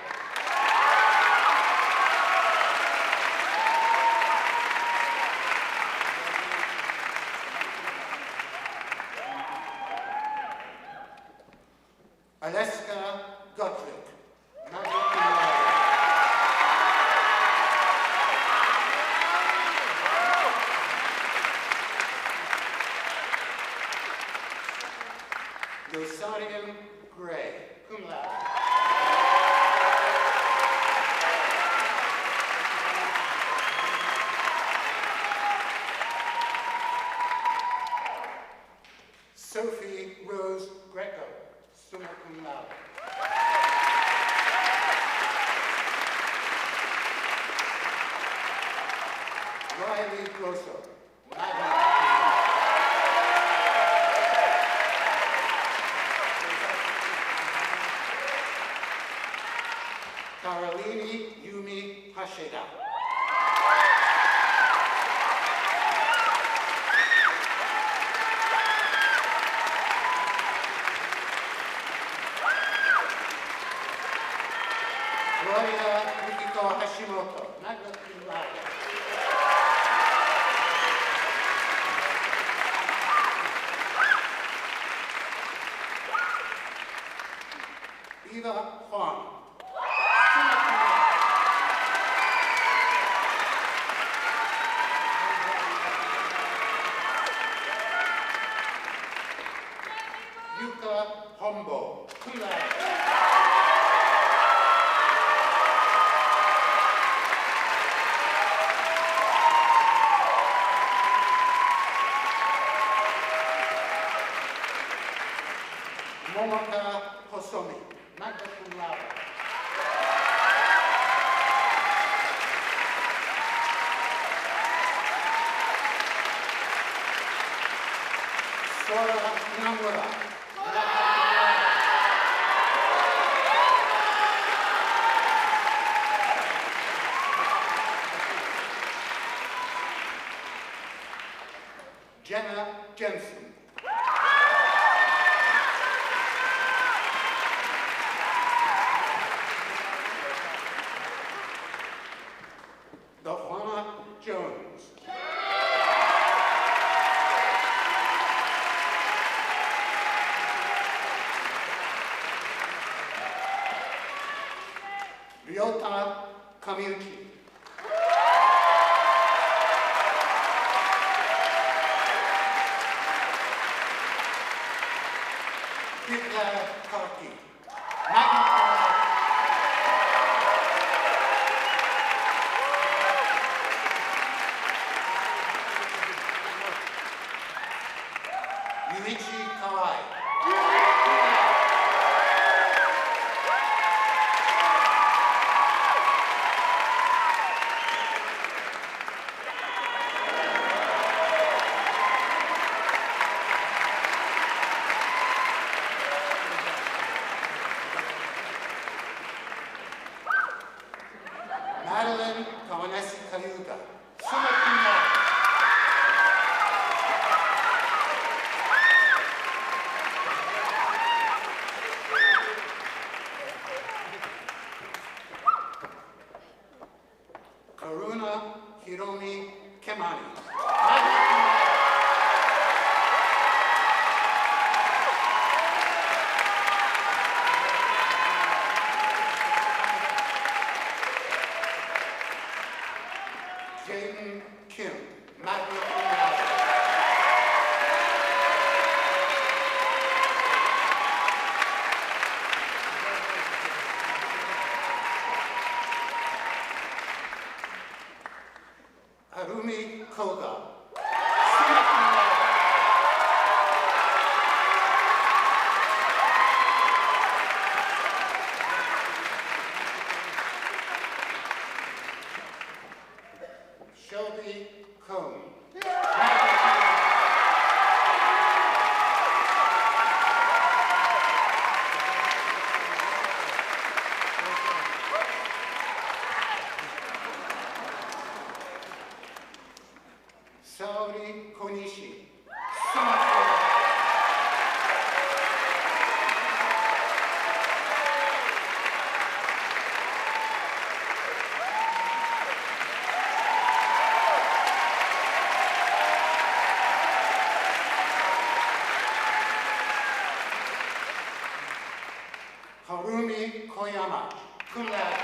Aleska Gottlieb, magna cum laude. Yosarian Gray, cum laude. Sophie Rose Greco, summa cum laude. Riley Grosso, magna cum laude. Carolini Yumi Hasheda. Gloria Yukiko Hashimoto, magna cum laude. Eva Huang, summa cum laude. Yuka Hombo, cum laude. Momaka Hosomi, magna cum laude. Sora Namura, magna cum laude. Jenna Jensen. Dahwana Jones. Ryota Kamiuchi. Hitler Karki, magna cum laude. Yuichi Madeline Kawanesi Kayuga, summa cum laude. Karuna Hiromi Kemani, magna cum laude. Jaden Kim, magna cum laude. Harumi Koga, summa cum laude. Shelby Cohn, magna cum laude. Saori Konishi, summa cum laude. Harumi Koyama, cum laude.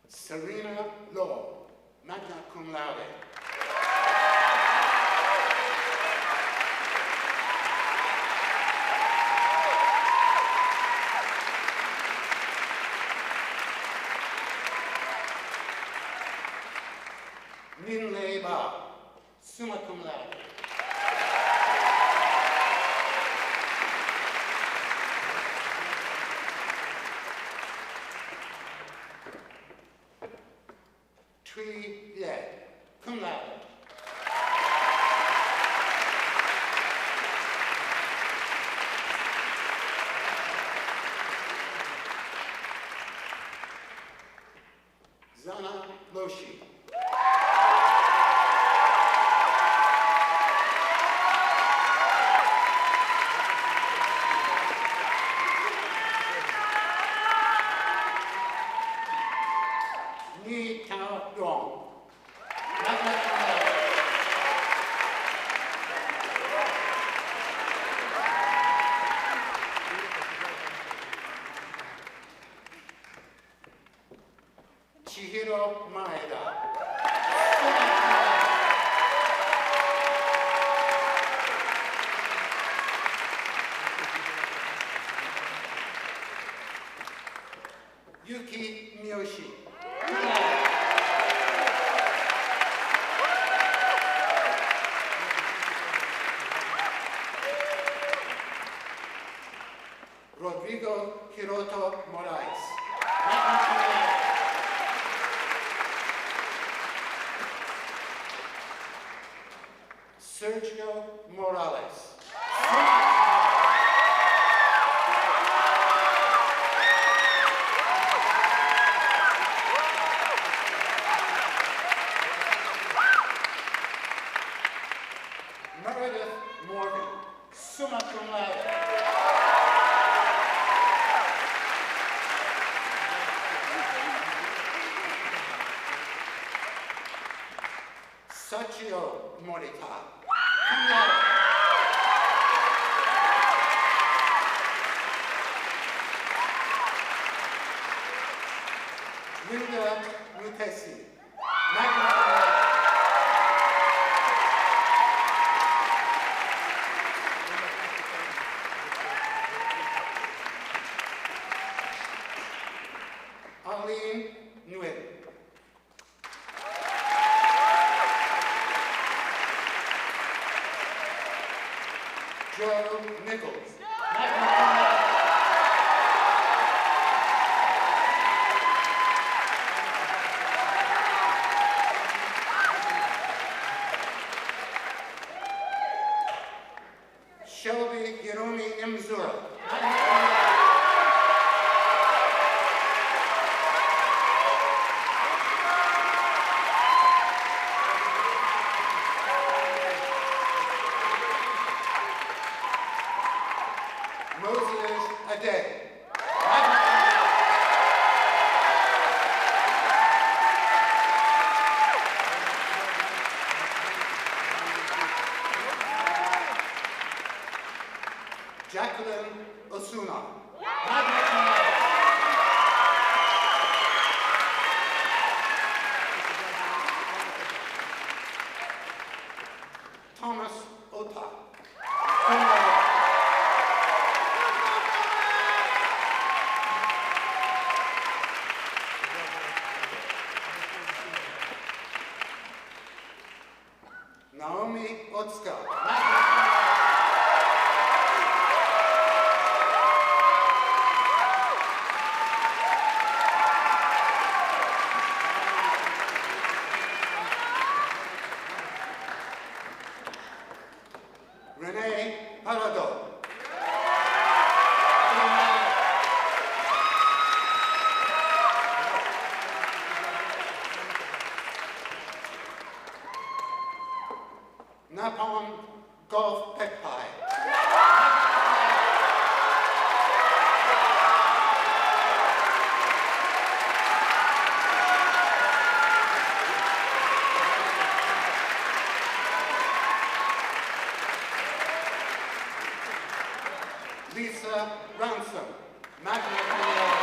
Serena Law, magna cum laude. Minlei Ba, summa cum laude. Tree Ye, cum laude. Zana Loshi. Ni Tao Dong, magna cum laude. Chihiro Maeda, summa cum laude. Yuki Miyoshi, cum laude. Rodrigo Hiroto Moraes, magna cum laude. Sergio Morales, summa cum laude. Meredith Morgan, summa cum laude. Sachio Morita, cum laude. Linda Mutesi, magna cum laude. Arlene Nguyen. Joe Nichols, magna cum laude. Jacqueline Osuna. Thomas Ota. Naomi Otska. Renee Parado. Napon Golf Pekpai. Lisa Ransom, magna cum laude.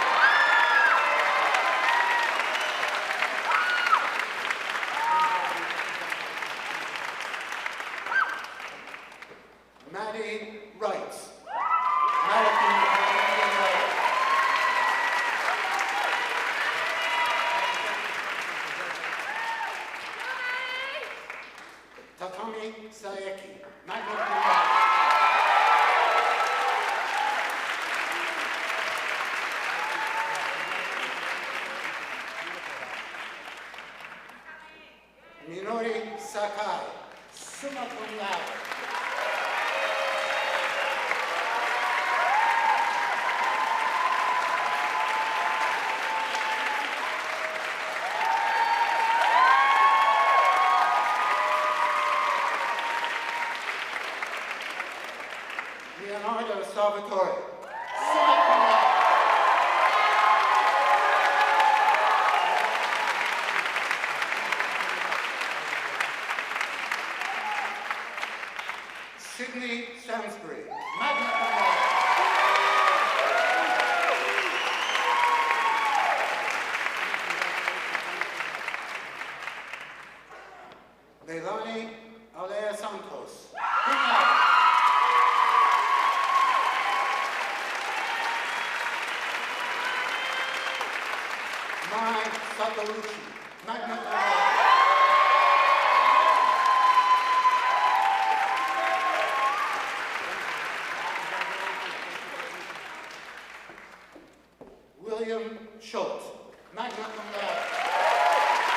Maddie Wright, magna cum laude. Tatami Saeki, magna cum laude. Minori Sakai, summa cum laude. Leonardo Salvatore, summa cum laude. Sydney Sainsbury, magna cum laude. Leilani Alea Santos, cum laude. Mai Sakalucci, magna cum laude. William Schultz, magna cum laude.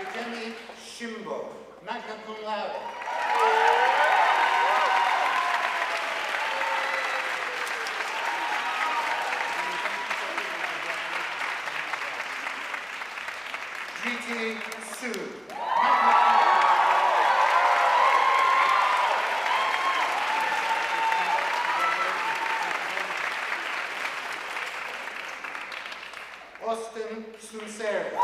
Evgeny Shimbo, magna cum laude. G.T. Su, magna cum laude. Austin Sunseri.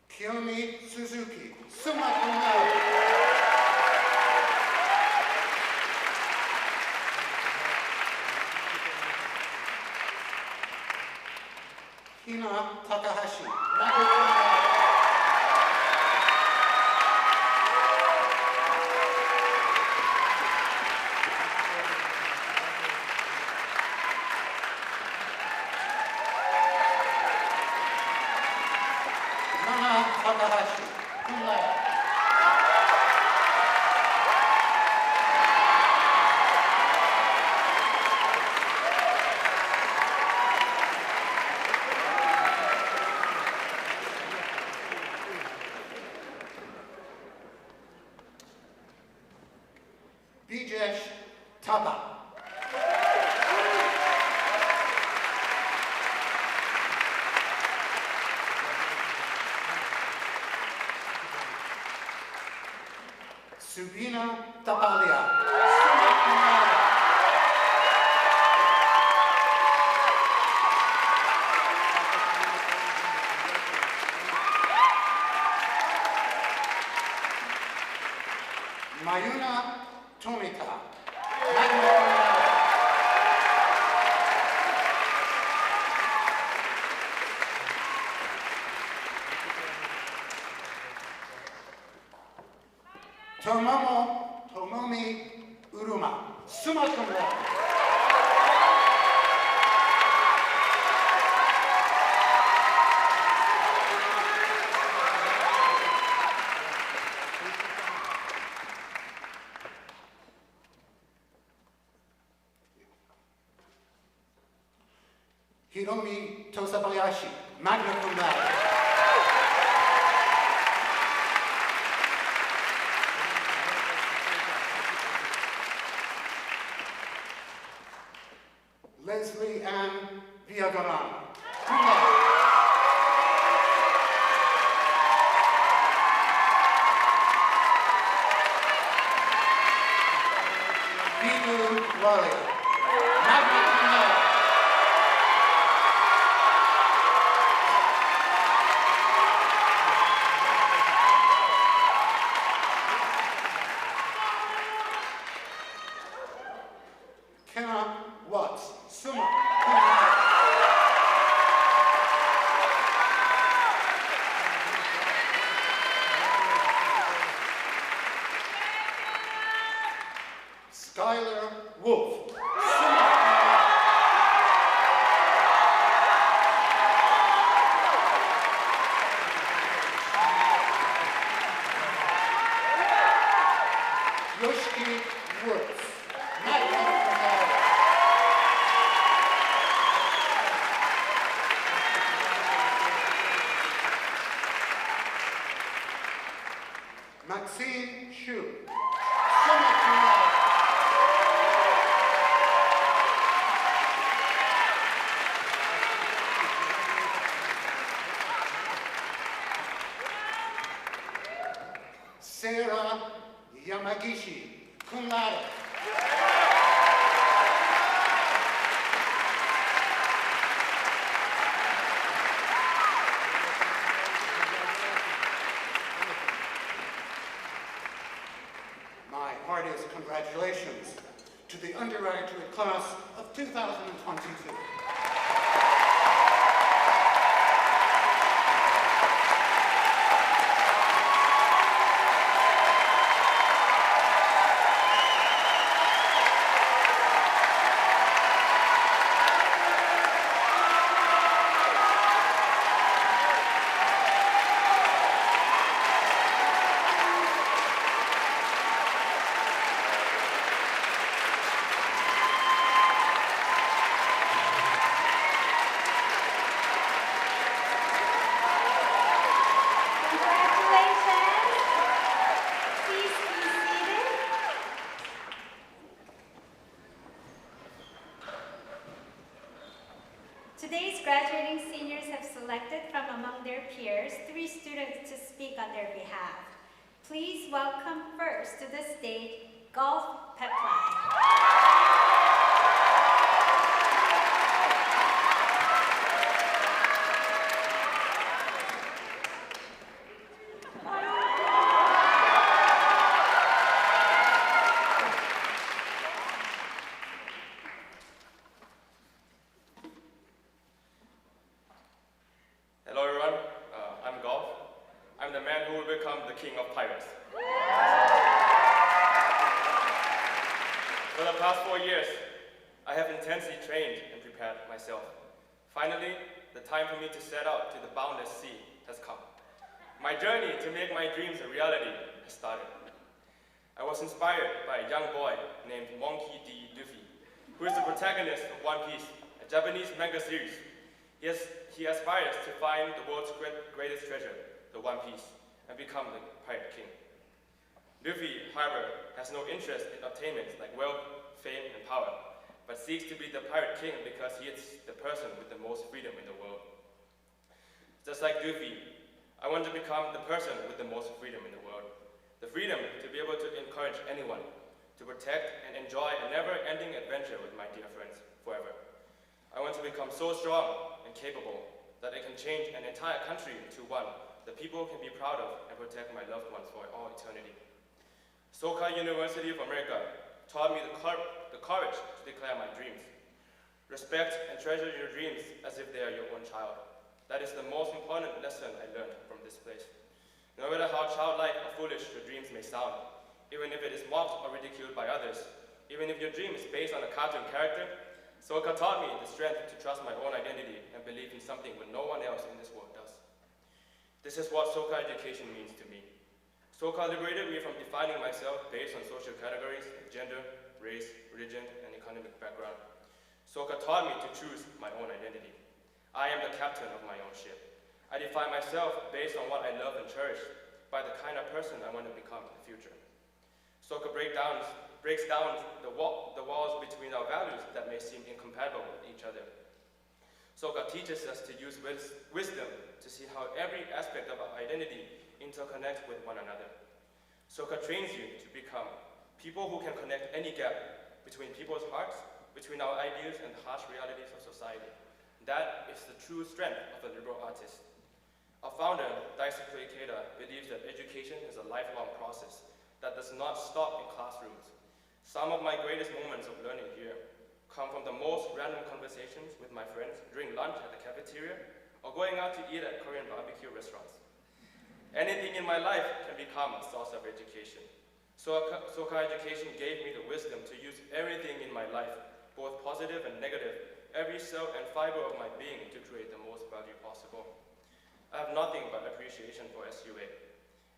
Kiyomi Suzuki, summa cum laude. Hina Takahashi, magna cum laude. Nana Takahashi, cum laude. Bijesh Tapa. Subina Tapalia, summa cum laude. Mayuna Tomita, magna cum laude. Tomomi Uruma, summa cum laude. Hiromi Tosabayashi, magna cum laude. Leslie Ann Villagrana, cum laude. Vidu Walia, magna cum laude. Kenna Watts, summa cum laude. Skylar Wolf, summa cum laude. Yoshiki Woods, magna cum laude. Maxine Shu, summa cum laude. Sarah Yamagishi, cum laude. My heartiest congratulations to the undergraduate class of 2022.
Today's graduating seniors have selected from among their peers 3 students to speak on their behalf. Please welcome first to the stage, Golf Pepline.
Hello everyone, I'm Golf. I'm the man who will become the king of pirates. For the past 4 years, I have intensely trained and prepared myself. Finally, the time for me to set out to the boundless sea has come. My journey to make my dreams a reality has started. I was inspired by a young boy named Monkey D. Luffy, who is the protagonist of One Piece, a Japanese manga series. He aspires to find the world's greatest treasure, the One Piece, and become the pirate king. Luffy, however, has no interest in attainments like wealth, fame, and power, but seeks to be the pirate king because he is the person with the most freedom in the world. Just like Luffy, I want to become the person with the most freedom in the world. the freedom to be able to encourage anyone, to protect and enjoy a never-ending adventure with my dear friends forever. I want to become so strong and capable that it can change an entire country into one that people can be proud of and protect my loved ones for all eternity. Soka University of America taught me the courage to declare my dreams. Respect and treasure your dreams as if they are your own child. That is the most important lesson I learned from this place. No matter how childlike or foolish your dreams may sound, even if it is mocked or ridiculed by others, even if your dream is based on a cartoon character, Soka taught me the strength to trust my own identity and believe in something when no one else in this world does. This is what Soka education means to me. Soka liberated me from defining myself based on social categories like gender, race, religion, and economic background. Soka taught me to choose my own identity. I am the captain of my own ship. I define myself based on what I love and cherish, by the kind of person I want to become in the future. Soka breaks down the walls between our values that may seem incompatible with each other. Soka teaches us to use wisdom to see how every aspect of our identity interconnects with one another. Soka trains you to become people who can connect any gap between people's hearts, between our ideas and the harsh realities of society. That is the true strength of a liberal artist. Our founder, Daisaku Ikeda, believes that education is a lifelong process that does not stop in classrooms. Some of my greatest moments of learning here come from the most random conversations with my friends during lunch at the cafeteria or going out to eat at Korean barbecue restaurants. Anything in my life can become a source of education. Soka education gave me the wisdom to use everything in my life, both positive and negative, every cell and fiber of my being to create the most value possible. I have nothing but appreciation for SUA.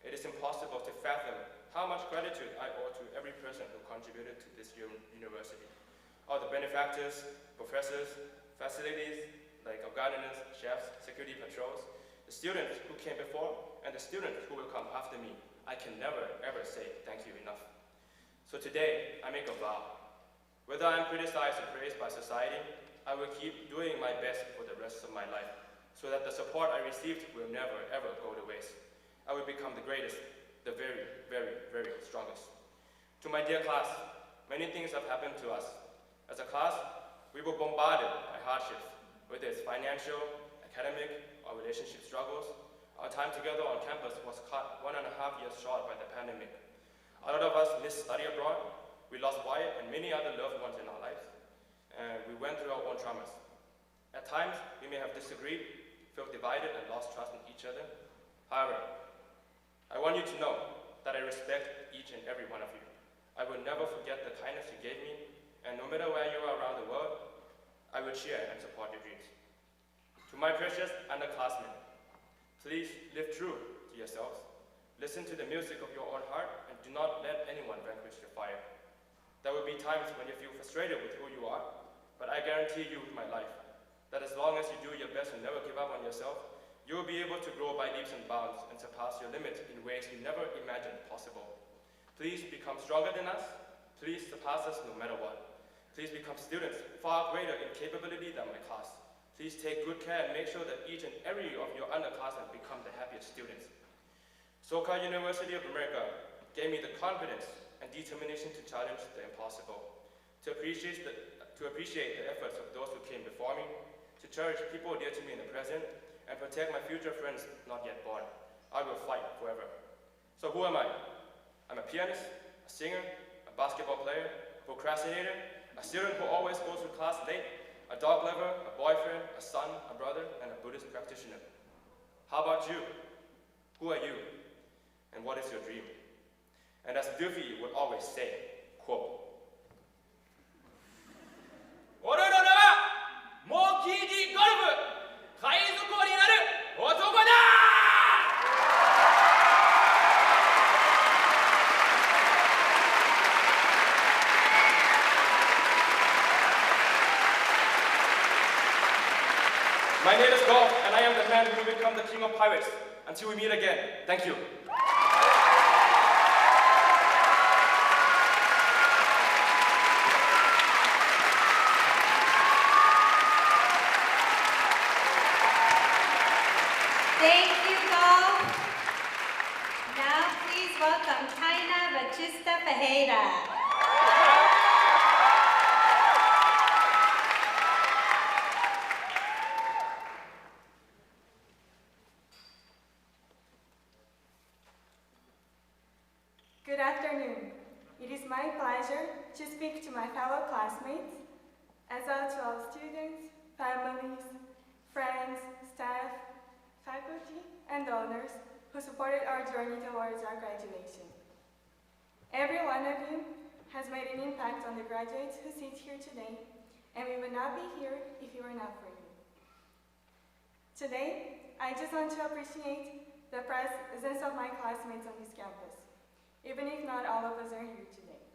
It is impossible to fathom how much gratitude I owe to every person who contributed to this university. All the benefactors, professors, facilities, like our gardeners, chefs, security patrols, the students who came before, and the students who will come after me. I can never, ever say thank you enough. So today, I make a vow. Whether I'm criticized or praised by society, I will keep doing my best for the rest of my life, so that the support I received will never, ever go to waste. I will become the greatest, the very, very, very strongest. To my dear class, many things have happened to us. As a class, we were bombarded by hardships, whether it's financial, academic, or relationship struggles. Our time together on campus was cut 1.5 years short by the pandemic. A lot of us missed study abroad. We lost Wyatt and many other loved ones in our lives. And we went through our own traumas. At times, we may have disagreed, felt divided, and lost trust in each other. However, I want you to know that I respect each and every one of you. I will never forget the kindness you gave me, and no matter where you are around the world, I will cheer and support your dreams. To my precious underclassmen, please live true to yourselves. Listen to the music of your own heart, and do not let anyone vanquish your fire. There will be times when you feel frustrated with who you are, but I guarantee you with my life that as long as you do your best and never give up on yourself, you will be able to grow by leaps and bounds and surpass your limits in ways you never imagined possible. Please become stronger than us. Please surpass us no matter what. Please become students far greater in capability than my class. Please take good care and make sure that each and every of your underclassmen become the happiest students. Soka University of America gave me the confidence and determination to challenge the impossible, to appreciate the efforts of those who came before me, to cherish people dear to me in the present, and protect my future friends not yet born. I will fight forever. So who am I? I'm a pianist, a singer, a basketball player, a procrastinator, a student who always goes to class late, a dog lover, a boyfriend, a son, a brother, and a Buddhist practitioner. How about you? Who are you? And what is your dream? And as Duffy would always say, quote, my name is Golf, and I am the man who will become the king of pirates. Until we meet again, thank you.
Thank you, Golf. Now please welcome Taina Batista Fajeda.
Good afternoon. It is my pleasure to speak to my fellow classmates, as well to all students, families, friends, staff, faculty, and donors who supported our journey towards our graduation. Every one of you has made an impact on the graduates who sit here today, and we would not be here if it were not for you. Today, I just want to appreciate the presence of my classmates on this campus, even if not all of us are here today.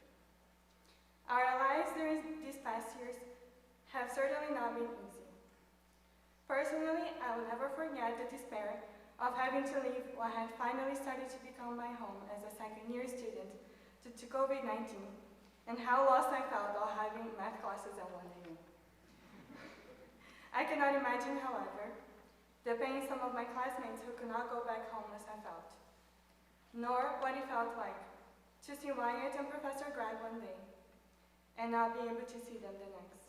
Our lives during these past years have certainly not been easy. Personally, I will never forget the despair of having to leave what had finally started to become my home as a second-year student due to COVID-19, and how lost I felt while having math classes at 1 a.m. I cannot imagine, however, the pain some of my classmates who could not go back home must have felt, nor what it felt like to see Wyatt and Professor Greg one day and not be able to see them the next.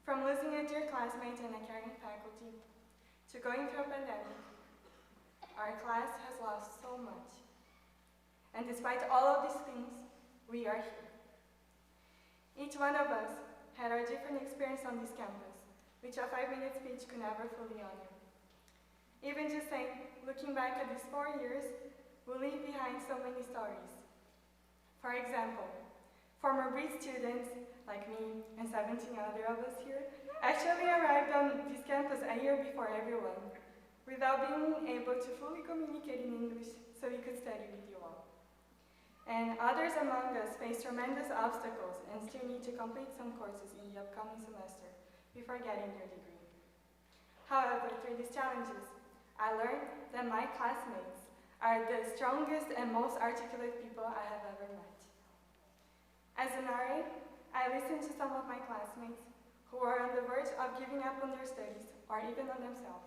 From losing a dear classmate and a caring faculty to going through a pandemic, our class has lost so much. And despite all of these things, we are here. Each one of us had our different experience on this campus, which a 5-minute speech could never fully honor. Even just saying, looking back at these 4 years, we leave behind so many stories. For example, former Buddhist students, like me and 17 other of us here, actually arrived on this campus a year before everyone, without being able to fully communicate in English so we could study with you all. And others among us face tremendous obstacles and still need to complete some courses in the upcoming semester before getting their degree. However, through these challenges, I learned that my classmates are the strongest and most articulate people I have ever met. As an RA, I listened to some of my classmates who were on the verge of giving up on their studies or even on themselves.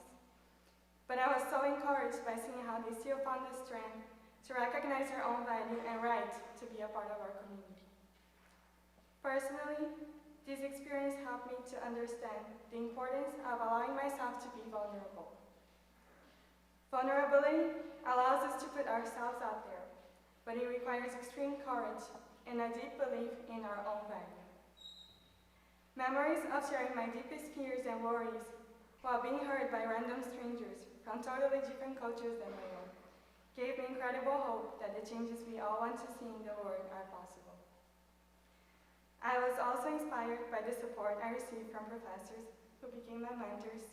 But I was so encouraged by seeing how they still found the strength to recognize their own value and right to be a part of our community. Personally, this experience helped me to understand the importance of allowing myself to be vulnerable. Vulnerability allows us to put ourselves out there, but it requires extreme courage and a deep belief in our own value. Memories of sharing my deepest fears and worries while being heard by random strangers from totally different cultures than my own gave me incredible hope that the changes we all want to see in the world are possible. I was also inspired by the support I received from professors who became my mentors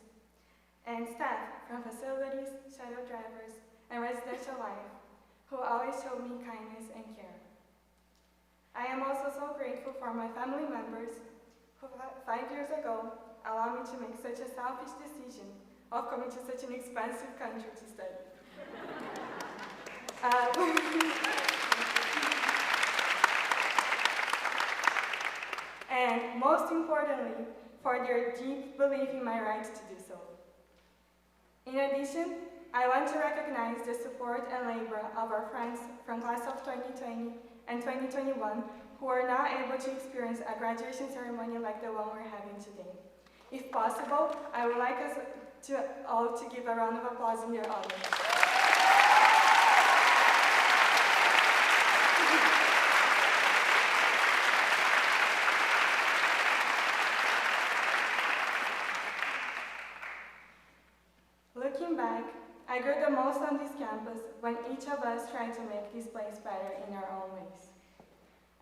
and staff from facilities, shuttle drivers, and residential life who always showed me kindness and care. I am also so grateful for my family members who 5 years ago allowed me to make such a selfish decision of coming to such an expensive country to study. And most importantly, for their deep belief in my right to do so. In addition, I want to recognize the support and labor of our friends from class of 2020 and 2021 who are not able to experience a graduation ceremony like the one we're having today. If possible, I would like us all to give a round of applause in their honor. Looking back, I grew the most on this campus when each of us tried to make this place better in our own ways.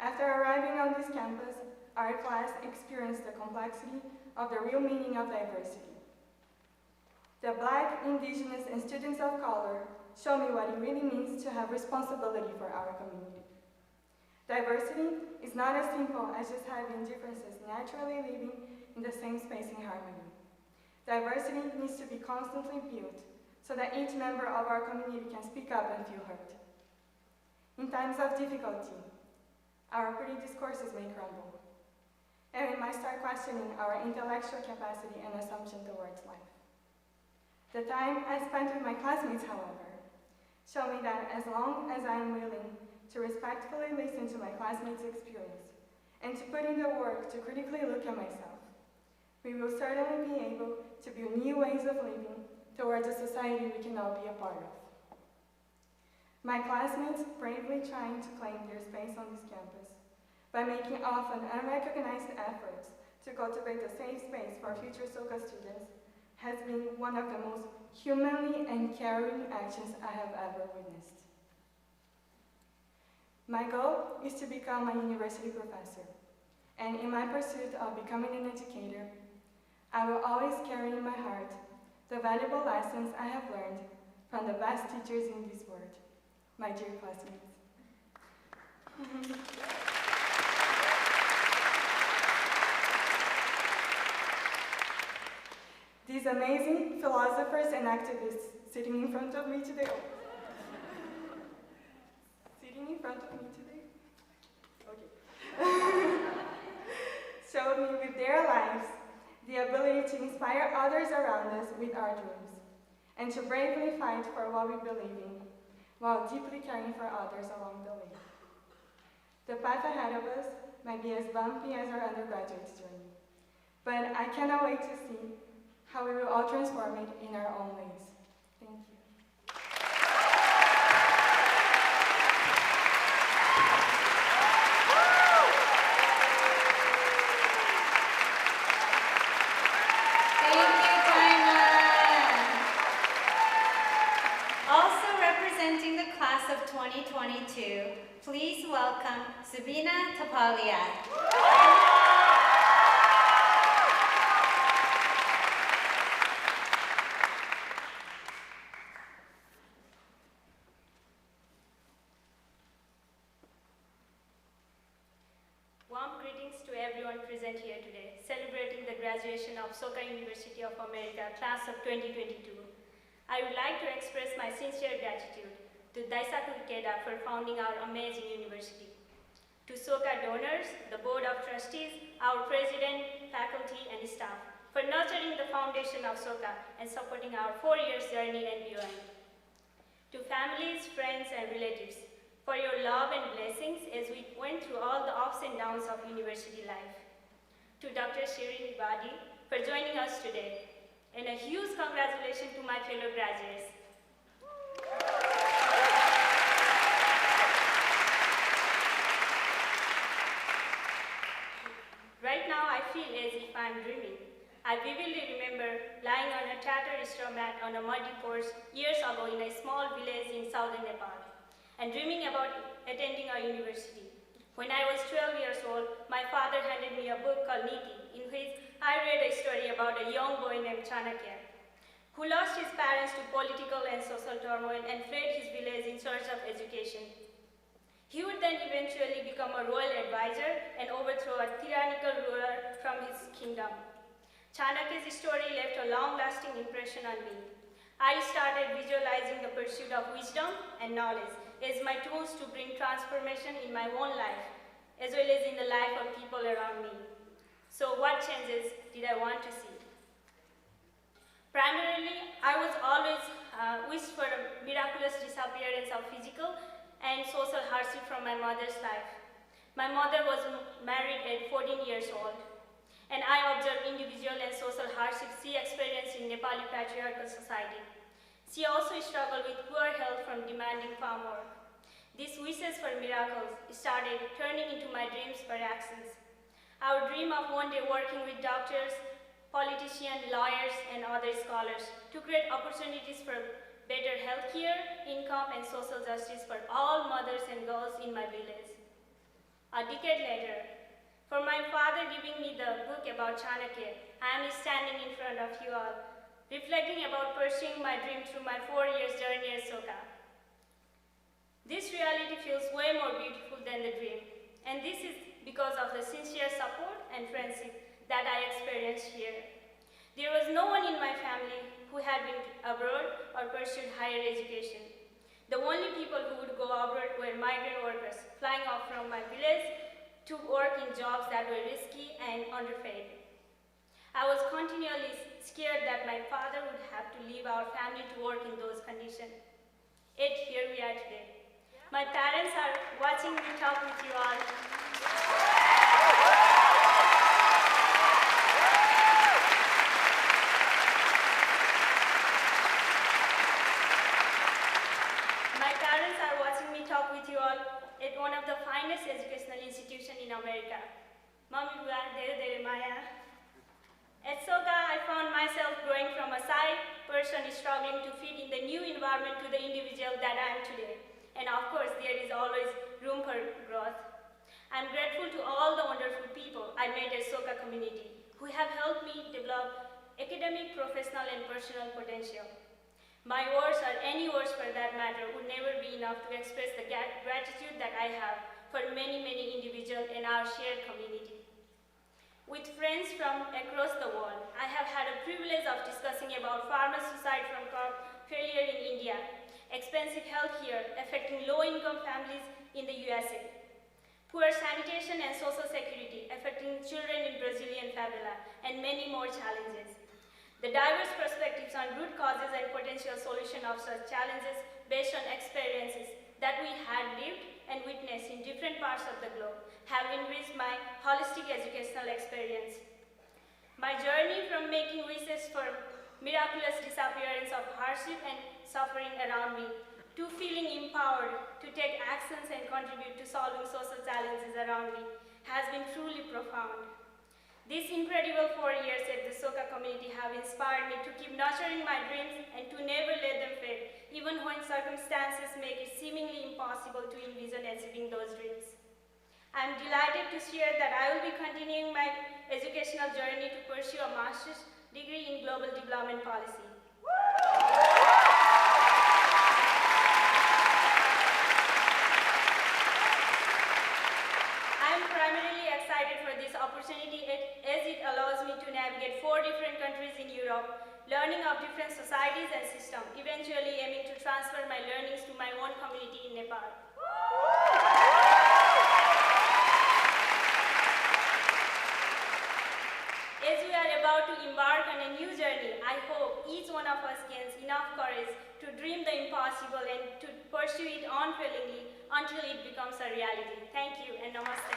After arriving on this campus, our class experienced the complexity of the real meaning of diversity. The Black, Indigenous, and students of color show me what it really means to have responsibility for our community. Diversity is not as simple as just having differences naturally living in the same space in harmony. Diversity needs to be constantly built so that each member of our community can speak up and feel heard. In times of difficulty, our pretty discourses may crumble, and we might start questioning our intellectual capacity and assumption towards life. The time I spent with my classmates, however, show me that as long as I am willing to respectfully listen to my classmates' experience and to put in the work to critically look at myself, we will certainly be able to build new ways of living towards a society we can all be a part of. My classmates bravely trying to claim their space on this campus by making often unrecognized efforts to cultivate a safe space for future Soka students has been one of the most humanly and caring actions I have ever witnessed. My goal is to become a university professor, and in my pursuit of becoming an educator, I will always carry in my heart the valuable lessons I have learned from the best teachers in this world, my dear classmates. These amazing philosophers and activists sitting in front of me today, showed me with their lives the ability to inspire others around us with our dreams, and to bravely fight for what we believe in, while deeply caring for others along the way. The path ahead of us might be as bumpy as our undergraduate journey, but I cannot wait to see how we will all transform it in our own ways. Thank you.
Thank you, Taiman. Also representing the class of 2022, please welcome Sabina Tapalia.
Present here today, celebrating the graduation of Soka University of America, class of 2022. I would like to express my sincere gratitude to Daisaku Ikeda for founding our amazing university. To Soka donors, the Board of Trustees, our President, faculty, and staff, for nurturing the foundation of Soka and supporting our 4 years journey and beyond. To families, friends, and relatives, for your love and blessings as we went through all the ups and downs of university life. To Dr. Shirin Ibadi for joining us today, and a huge congratulations to my fellow graduates. Right now I feel as if I'm dreaming. I vividly remember lying on a tattered straw mat on a muddy porch years ago in a small village in southern Nepal, and dreaming about attending a university. When I was 12 years old, my father handed me a book called Niti, in which I read a story about a young boy named Chanakya, who lost his parents to political and social turmoil and fled his village in search of education. He would then eventually become a royal advisor and overthrow a tyrannical ruler from his kingdom. Chanakya's story left a long-lasting impression on me. I started visualizing the pursuit of wisdom and knowledge as my tools to bring transformation in my own life, as well as in the life of people around me. So what changes did I want to see? Primarily, I was always wished for a miraculous disappearance of physical and social hardship from my mother's life. My mother was married at 14 years old, and I observed individual and social hardship she experienced in Nepali patriarchal society. She also struggled with poor health from demanding farm work. These wishes for miracles started turning into my dreams for actions. I would dream of one day working with doctors, politicians, lawyers, and other scholars to create opportunities for better healthcare, income, and social justice for all mothers and girls in my village. A decade later, for my father giving me the book about Chanakya, I am standing in front of you all, reflecting about pursuing my dream through my 4 years journey at Soka. This reality feels way more beautiful than the dream, and this is because of the sincere support and friendship that I experienced here. There was no one in my family who had been abroad or pursued higher education. The only people who would go abroad were migrant workers flying off from my village to work in jobs that were risky and underpaid. I was continually scared that my father would have to leave our family to work in those conditions. Yet here we are today. My parents are watching me talk with you all. My parents are watching me talk with you all at one of the finest educational institutions in America. Mami Bua, Dere Dere Maya. At Soka, I found myself growing from a shy person struggling to fit in the new environment to the individual that I am today. And of course, there is always room for growth. I'm grateful to all the wonderful people I met at Soka community who have helped me develop academic, professional, and personal potential. My words, or any words for that matter, would never be enough to express the gratitude that I have for many, many individuals in our shared community. With friends from across the world, I have had a privilege of discussing about farmer suicide from crop failure in India, expensive health care affecting low-income families in the USA, poor sanitation and social security affecting children in Brazilian favela, and many more challenges. The diverse perspectives on root causes and potential solution of such challenges based on experiences that we had lived and witnessed in different parts of the globe have enriched my holistic educational experience. My journey from making wishes for miraculous disappearance of hardship and suffering around me to feeling empowered to take actions and contribute to solving social challenges around me has been truly profound. These incredible 4 years at the Soka community have inspired me to keep nurturing my dreams and to never let them fade, even when circumstances make it seemingly impossible to envision achieving those dreams. I am delighted to share that I will be continuing my educational journey to pursue a master's degree in global development policy. I am primarily excited for this opportunity as it allows me to navigate 4 different countries in Europe, learning of different societies and systems, eventually aiming to transfer my learnings to my own community in Nepal. As we are about to embark on a new journey, I hope each one of us gains enough courage to dream the impossible and to pursue it unfailingly until it becomes a reality. Thank you and namaste.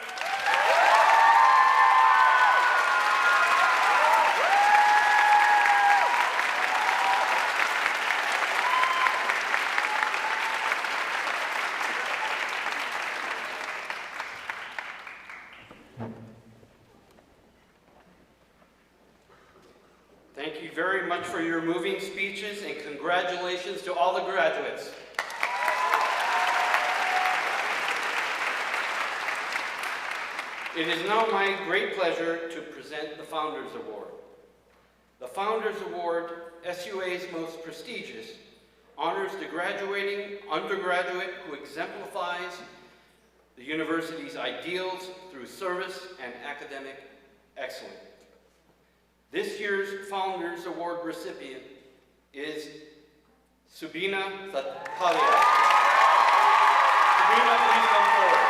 Thank you very much for your moving speeches, and congratulations to all the graduates. It is now my great pleasure to present the Founders Award. The Founders Award, SUA's most prestigious, honors the graduating undergraduate who exemplifies the university's ideals through service and academic excellence. This year's Founders Award recipient is Subina Thathalia. Subina, please come forward.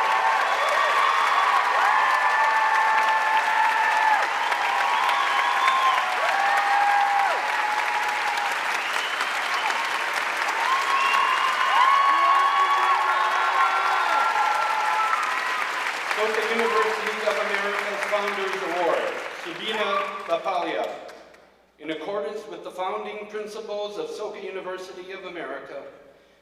Soka University of America's Founders Award, Subina Thathalia. In accordance with the founding principles of Soka University of America,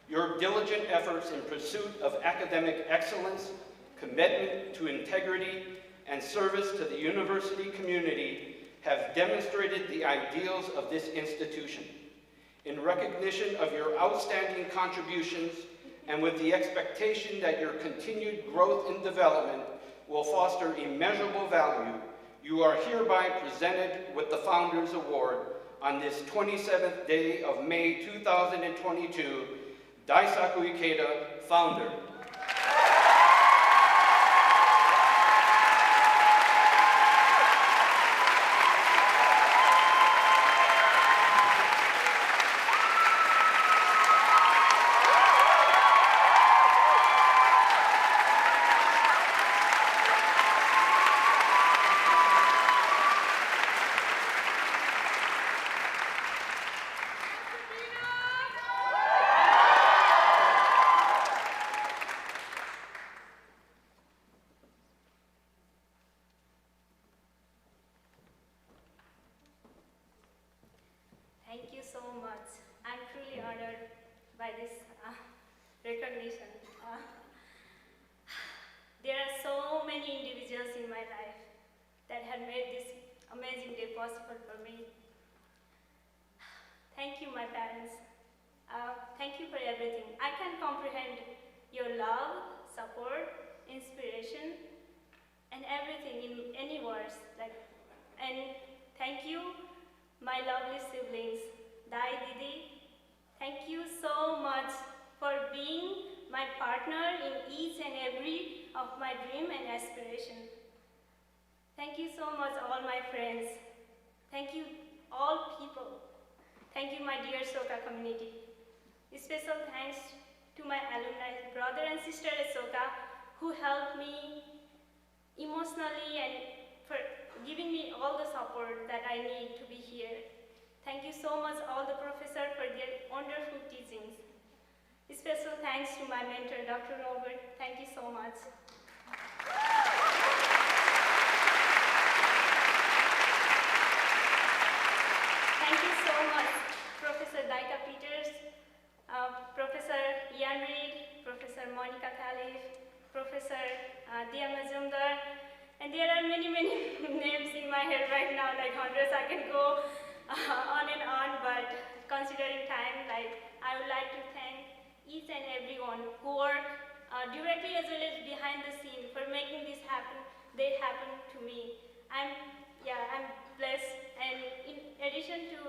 your diligent efforts in pursuit of academic excellence, commitment to integrity, and service to the university community have demonstrated the ideals of this institution. In recognition of your outstanding contributions and with the expectation that your continued growth and development will foster immeasurable value, you are hereby presented with the Founders Award on this 27th day of May 2022, Daisaku Ikeda, Founder.
by this recognition. There are so many individuals in my life that have made this amazing day possible for me. Thank you, my parents. Thank you for everything. I can comprehend your love, support, inspiration, and everything in any words. And thank you, my lovely siblings, Dai Didi. Thank you so much for being my partner in each and every of my dream and aspiration. Thank you so much, all my friends. Thank you, all people. Thank you, my dear Soka community. Special thanks to my alumni, brother and sister at Soka, who helped me emotionally and for giving me all the support that I need to be here. Thank you so much, all the professors, for their wonderful teachings. Special thanks to my mentor, Dr. Robert. Thank you so much. Thank you so much, Professor Daika Peters, Professor Ian Reed, Professor Monica Khalif, Professor Dia Mazumdar, and there are many names in my head right now, like hundreds. I can go on and on, but considering time, I would like to thank each and everyone who work directly as well as behind the scene for making this happen. They happen to me. I'm blessed, and in addition to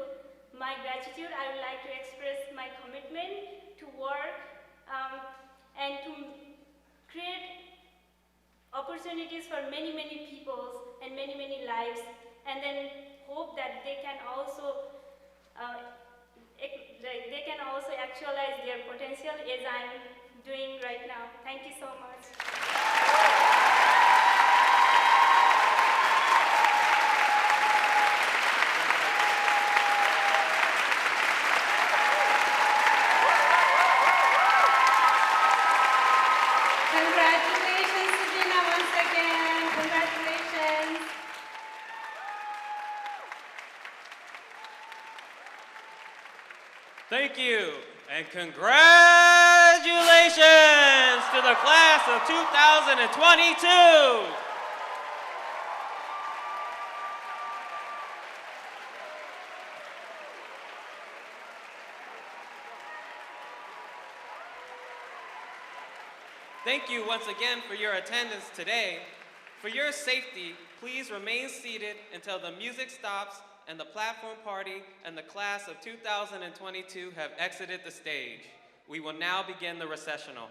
my gratitude, I would like to express my commitment to work and to create opportunities for many people and many lives, and then hope that they can also actualize their potential as I'm doing right now. Thank you so much.
Congratulations, Sabina, once again. Congratulations.
Thank you, and congratulations to the class of 2022. Thank you once again for your attendance today. For your safety, please remain seated until the music stops and the platform party and the class of 2022 have exited the stage. We will now begin the recessional.